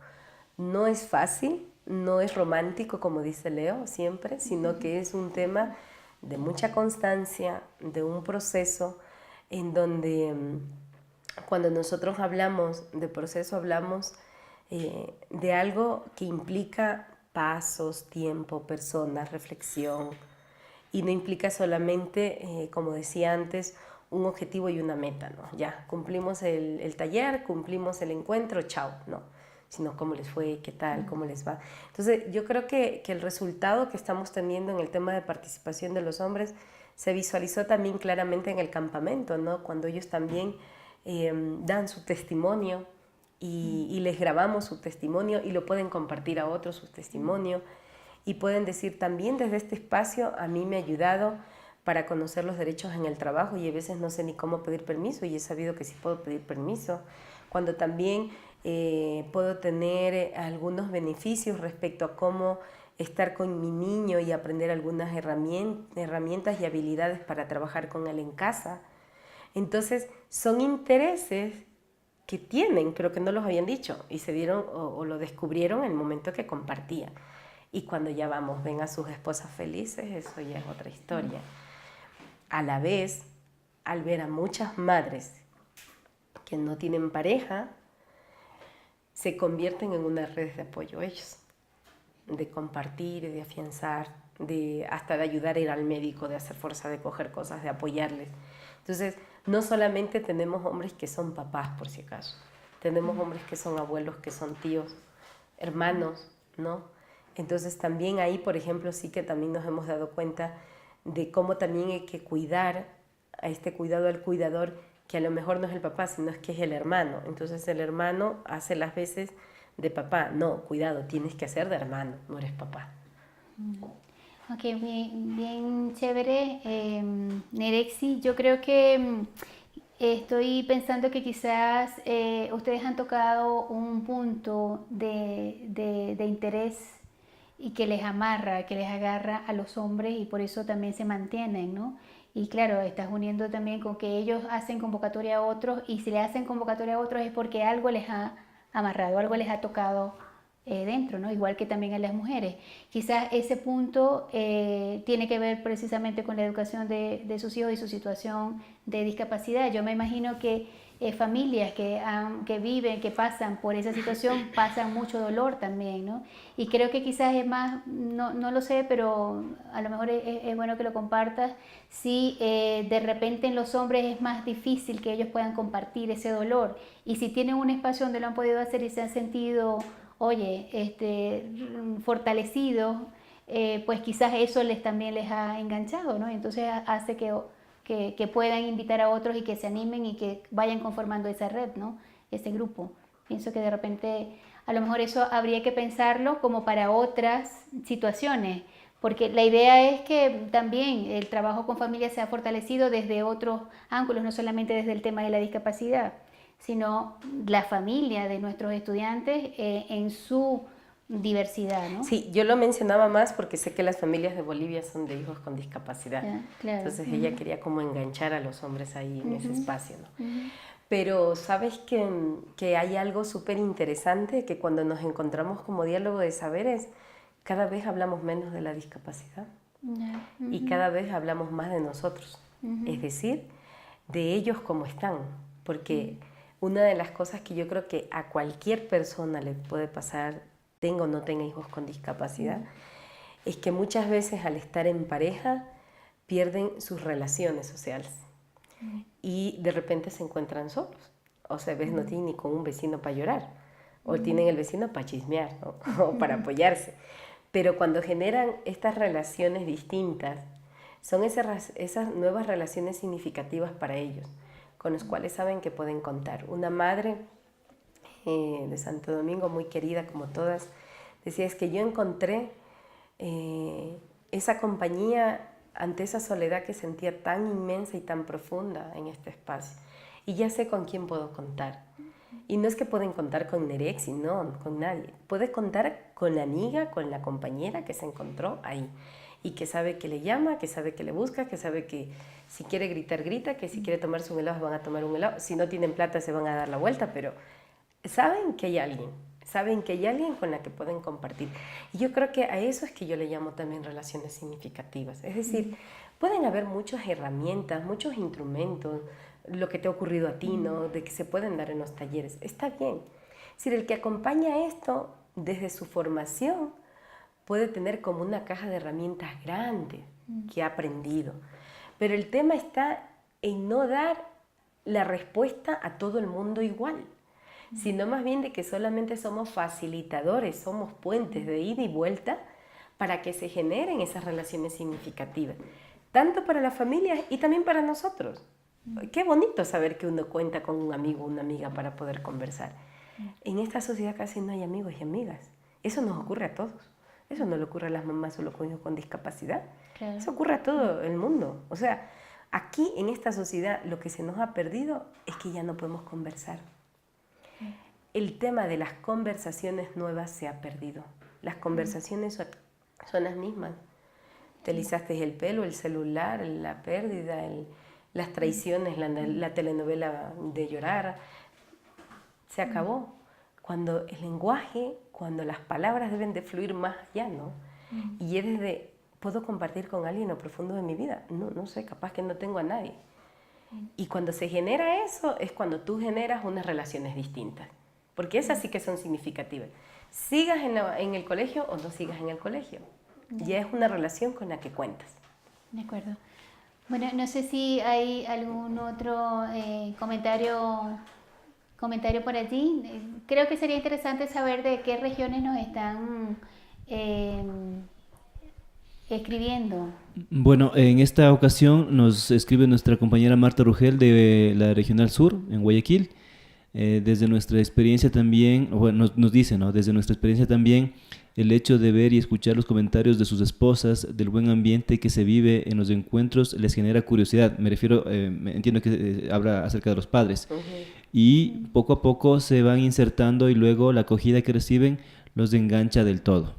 No es fácil, no es romántico, como dice Leo siempre, sino que es un tema de mucha constancia, de un proceso en donde cuando nosotros hablamos de proceso, hablamos de algo que implica pasos, tiempo, personas, reflexión, y no implica solamente, como decía antes, un objetivo y una meta, ¿no? Ya, cumplimos el taller, cumplimos el encuentro, chao, ¿no? Sino cómo les fue, qué tal, cómo les va. Entonces, yo creo que el resultado que estamos teniendo en el tema de participación de los hombres se visualizó también claramente en el campamento, ¿no? Cuando ellos también dan su testimonio y les grabamos su testimonio y lo pueden compartir a otros su testimonio y pueden decir también desde este espacio a mí me ha ayudado para conocer los derechos en el trabajo y a veces no sé ni cómo pedir permiso y he sabido que sí puedo pedir permiso. Cuando también puedo tener algunos beneficios respecto a cómo estar con mi niño y aprender algunas herramientas y habilidades para trabajar con él en casa. Entonces, son intereses que tienen, pero que no los habían dicho y se dieron o lo descubrieron en el momento que compartían. Y cuando ya ven a sus esposas felices, eso ya es otra historia. A la vez, al ver a muchas madres que no tienen pareja, se convierten en una red de apoyo ellos, de compartir, de afianzar, hasta de ayudar a ir al médico, de hacer fuerza, de coger cosas, de apoyarles. Entonces, no solamente tenemos hombres que son papás, por si acaso, tenemos hombres que son abuelos, que son tíos, hermanos, ¿no? Entonces, también ahí, por ejemplo, sí que también nos hemos dado cuenta de cómo también hay que cuidar a este cuidado al cuidador, que a lo mejor no es el papá, sino es que es el hermano. Entonces el hermano hace las veces de papá. No, cuidado, tienes que hacer de hermano, no eres papá. Ok, bien chévere. Nerexi, yo creo que estoy pensando que quizás ustedes han tocado un punto de interés y que les amarra, que les agarra a los hombres y por eso también se mantienen, ¿no? Y claro, estás uniendo también con que ellos hacen convocatoria a otros y si le hacen convocatoria a otros es porque algo les ha amarrado, algo les ha tocado dentro, ¿no? Igual que también a las mujeres. Quizás ese punto tiene que ver precisamente con la educación de sus hijos y su situación de discapacidad. Yo me imagino que familias que viven, que pasan por esa situación, pasan mucho dolor también, ¿no? Y creo que quizás es más, no lo sé, pero a lo mejor es bueno que lo compartas, si de repente en los hombres es más difícil que ellos puedan compartir ese dolor, y si tienen un espacio donde lo han podido hacer y se han sentido, fortalecidos, pues quizás eso también les ha enganchado, ¿no? Entonces hace que puedan invitar a otros y que se animen y que vayan conformando esa red, ¿no? Ese grupo. Pienso que de repente a lo mejor eso habría que pensarlo como para otras situaciones, porque la idea es que también el trabajo con familia sea fortalecido desde otros ángulos, no solamente desde el tema de la discapacidad, sino la familia de nuestros estudiantes en su diversidad, ¿no? Sí, yo lo mencionaba más porque sé que las familias de Bolivia son de hijos con discapacidad. Claro. Entonces ella quería como enganchar a los hombres ahí en ese espacio, ¿no? Pero sabes que hay algo súper interesante, que cuando nos encontramos como diálogo de saberes, cada vez hablamos menos de la discapacidad y cada vez hablamos más de nosotros, es decir, de ellos como están, porque una de las cosas que yo creo que a cualquier persona le puede pasar, tenga o no tenga hijos con discapacidad, es que muchas veces al estar en pareja pierden sus relaciones sociales y de repente se encuentran solos, o sea, a veces no tienen ni con un vecino para llorar, o tienen el vecino para chismear, ¿no? O para apoyarse. Pero cuando generan estas relaciones distintas, son esas nuevas relaciones significativas para ellos, con los cuales saben que pueden contar. Una madre de Santo Domingo, muy querida como todas, decía, es que yo encontré esa compañía ante esa soledad que sentía tan inmensa y tan profunda en este espacio. Y ya sé con quién puedo contar. Y no es que pueden contar con Nerexi, no, con nadie. Puede contar con la amiga, con la compañera que se encontró ahí y que sabe que le llama, que sabe que le busca, que sabe que si quiere gritar, grita, que si quiere tomarse un helado, van a tomar un helado. Si no tienen plata, se van a dar la vuelta, pero saben que hay alguien con la que pueden compartir. Y yo creo que a eso es que yo le llamo también relaciones significativas. Es decir, pueden haber muchas herramientas, muchos instrumentos, lo que te ha ocurrido a ti, ¿no? De que se pueden dar en los talleres. Está bien. Es decir, el que acompaña esto desde su formación puede tener como una caja de herramientas grande que ha aprendido. Pero el tema está en no dar la respuesta a todo el mundo igual, sino más bien de que solamente somos facilitadores, somos puentes de ida y vuelta para que se generen esas relaciones significativas, tanto para las familias y también para nosotros. Qué bonito saber que uno cuenta con un amigo o una amiga para poder conversar. En esta sociedad casi no hay amigos y amigas. Eso nos ocurre a todos. Eso no le ocurre a las mamás o los hijos con discapacidad. Claro. Eso ocurre a todo el mundo. O sea, aquí en esta sociedad lo que se nos ha perdido es que ya no podemos conversar. El tema de las conversaciones nuevas se ha perdido. Las conversaciones son las mismas. Te alisaste el pelo, el celular, la pérdida, las traiciones, la telenovela de llorar. Se acabó. Cuando el lenguaje, cuando las palabras deben de fluir más allá, ¿no? Y es desde, ¿puedo compartir con alguien lo profundo de mi vida? No sé, capaz que no tengo a nadie. Y cuando se genera eso, es cuando tú generas unas relaciones distintas. Porque esas sí que son significativas. Sigas en el colegio o no sigas en el colegio. Ya es una relación con la que cuentas. De acuerdo. Bueno, no sé si hay algún otro comentario por allí. Creo que sería interesante saber de qué regiones nos están escribiendo. Bueno, en esta ocasión nos escribe nuestra compañera Marta Rugel de la Regional Sur, en Guayaquil. Desde nuestra experiencia también, bueno, nos dice, ¿no? Desde nuestra experiencia también, el hecho de ver y escuchar los comentarios de sus esposas, del buen ambiente que se vive en los encuentros, les genera curiosidad. Me refiero, entiendo que habla acerca de los padres. Y poco a poco se van insertando y luego la acogida que reciben los engancha del todo.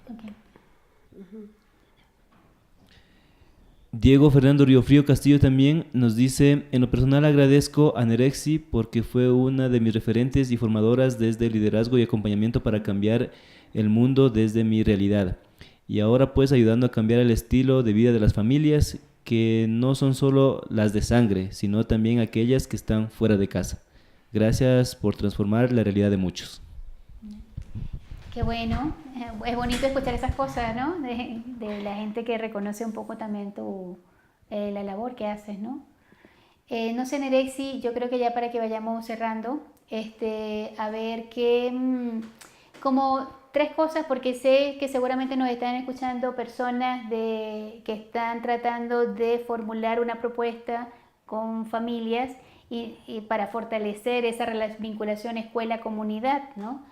Okay. Diego Fernando Riofrío Castillo también nos dice, en lo personal agradezco a Nerexi porque fue una de mis referentes y formadoras desde el liderazgo y acompañamiento para cambiar el mundo desde mi realidad. Y ahora pues ayudando a cambiar el estilo de vida de las familias que no son solo las de sangre, sino también aquellas que están fuera de casa. Gracias por transformar la realidad de muchos. Qué bueno, es bonito escuchar esas cosas, ¿no? De la gente que reconoce un poco también la labor que haces, ¿no? No sé, Nerexi, yo creo que ya para que vayamos cerrando, a ver como 3 cosas, porque sé que seguramente nos están escuchando personas que están tratando de formular una propuesta con familias y para fortalecer esa vinculación escuela-comunidad, ¿no?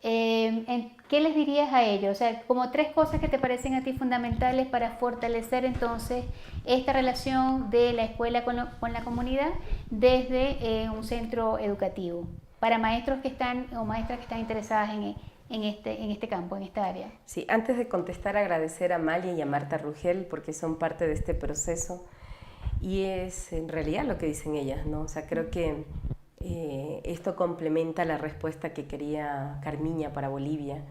¿Qué les dirías a ellos? O sea, como 3 cosas que te parecen a ti fundamentales para fortalecer entonces esta relación de la escuela con la comunidad desde un centro educativo, para maestros que están o maestras que están interesadas en este campo, en esta área. Sí, antes de contestar, agradecer a Amalia y a Marta Rugel porque son parte de este proceso Y es en realidad lo que dicen ellas, ¿no? O sea, creo que esto complementa la respuesta que quería Carmiña para Bolivia,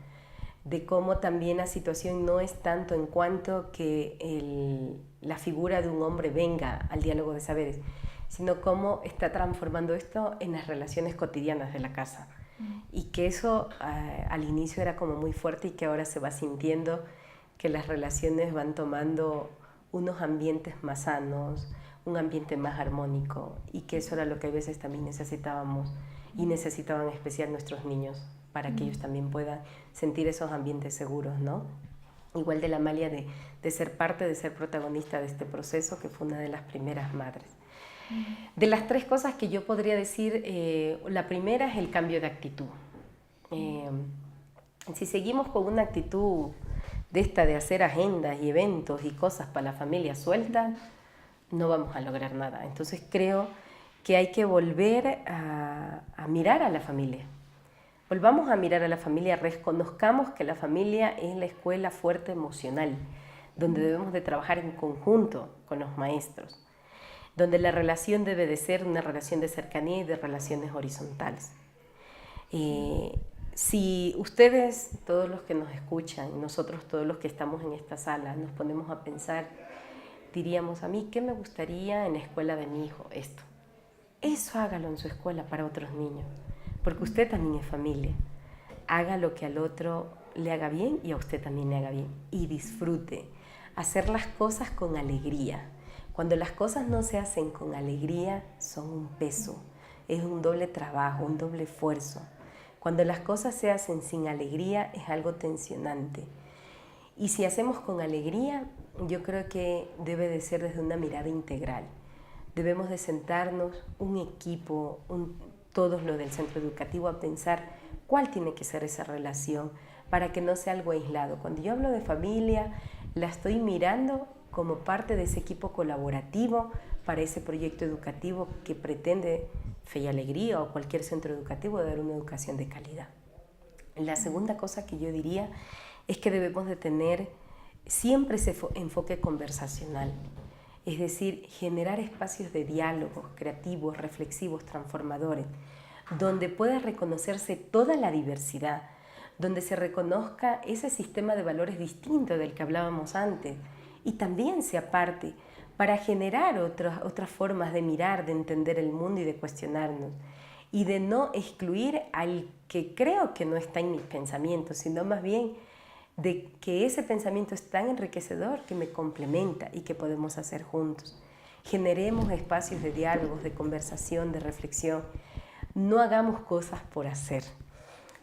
de cómo también la situación no es tanto en cuanto que la figura de un hombre venga al diálogo de saberes, sino cómo está transformando esto en las relaciones cotidianas de la casa. Y que eso al inicio era como muy fuerte y que ahora se va sintiendo que las relaciones van tomando unos ambientes más sanos, un ambiente más armónico, y que eso era lo que a veces también necesitábamos y necesitaban en especial nuestros niños para que ellos también puedan sentir esos ambientes seguros, ¿no? Igual de la Amalia de ser parte, de ser protagonista de este proceso, que fue una de las primeras madres. De las 3 cosas que yo podría decir, la primera es el cambio de actitud. Si seguimos con una actitud de hacer agendas y eventos y cosas para la familia suelta, no vamos a lograr nada. Entonces creo que hay que volver a mirar a la familia. Volvamos a mirar a la familia, reconozcamos que la familia es la escuela fuerte emocional, donde debemos de trabajar en conjunto con los maestros, donde la relación debe de ser una relación de cercanía y de relaciones horizontales. Si ustedes, todos los que nos escuchan, nosotros todos los que estamos en esta sala, nos ponemos a pensar, diríamos, a mí, ¿qué me gustaría en la escuela de mi hijo? Esto. Eso hágalo en su escuela para otros niños, porque usted también es familia. Haga lo que al otro le haga bien y a usted también le haga bien. Y disfrute. Hacer las cosas con alegría. Cuando las cosas no se hacen con alegría, son un peso. Es un doble trabajo, un doble esfuerzo. Cuando las cosas se hacen sin alegría, es algo tensionante. Y si hacemos con alegría, yo creo que debe de ser desde una mirada integral. Debemos de sentarnos, un equipo, todos los del centro educativo, a pensar cuál tiene que ser esa relación para que no sea algo aislado. Cuando yo hablo de familia, la estoy mirando como parte de ese equipo colaborativo para ese proyecto educativo que pretende Fe y Alegría o cualquier centro educativo dar una educación de calidad. La segunda cosa que yo diría es que debemos de tener siempre ese enfoque conversacional, es decir, generar espacios de diálogos creativos, reflexivos, transformadores, donde pueda reconocerse toda la diversidad, donde se reconozca ese sistema de valores distinto del que hablábamos antes y también sea parte para generar otras formas de mirar, de entender el mundo y de cuestionarnos y de no excluir al que creo que no está en mis pensamientos, sino más bien de que ese pensamiento es tan enriquecedor que me complementa y que podemos hacer juntos. Generemos espacios de diálogos, de conversación, de reflexión. No hagamos cosas por hacer.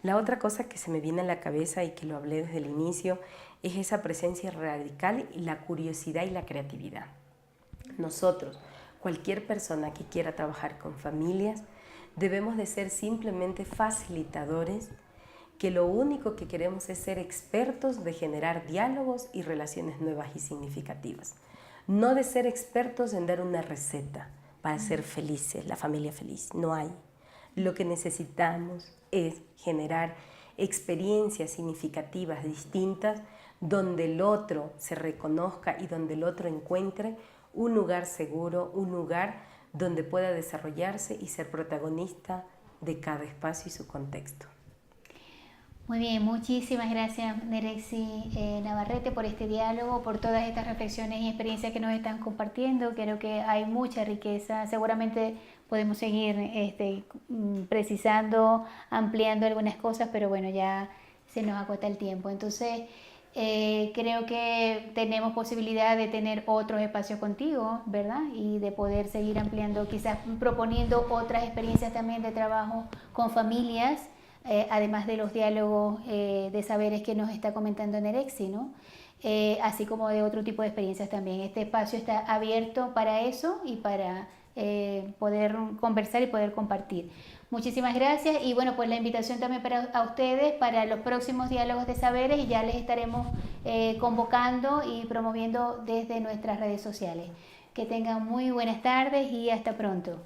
La otra cosa que se me viene a la cabeza y que lo hablé desde el inicio es esa presencia radical y la curiosidad y la creatividad. Nosotros, cualquier persona que quiera trabajar con familias, debemos de ser simplemente facilitadores, que lo único que queremos es ser expertos de generar diálogos y relaciones nuevas y significativas. No de ser expertos en dar una receta para ser felices, la familia feliz, no hay. Lo que necesitamos es generar experiencias significativas distintas donde el otro se reconozca y donde el otro encuentre un lugar seguro, un lugar donde pueda desarrollarse y ser protagonista de cada espacio y su contexto. Muy bien, muchísimas gracias Nerexi Navarrete por este diálogo, por todas estas reflexiones y experiencias que nos están compartiendo. Creo que hay mucha riqueza, seguramente podemos seguir precisando, ampliando algunas cosas, pero bueno, ya se nos agota el tiempo. Entonces, creo que tenemos posibilidad de tener otros espacios contigo, ¿verdad? Y de poder seguir ampliando, quizás proponiendo otras experiencias también de trabajo con familias, además de los diálogos de saberes que nos está comentando Nerexi, ¿no? Así como de otro tipo de experiencias también. Este espacio está abierto para eso y para poder conversar y poder compartir. Muchísimas gracias y bueno, pues la invitación también a ustedes para los próximos diálogos de saberes y ya les estaremos convocando y promoviendo desde nuestras redes sociales. Que tengan muy buenas tardes y hasta pronto.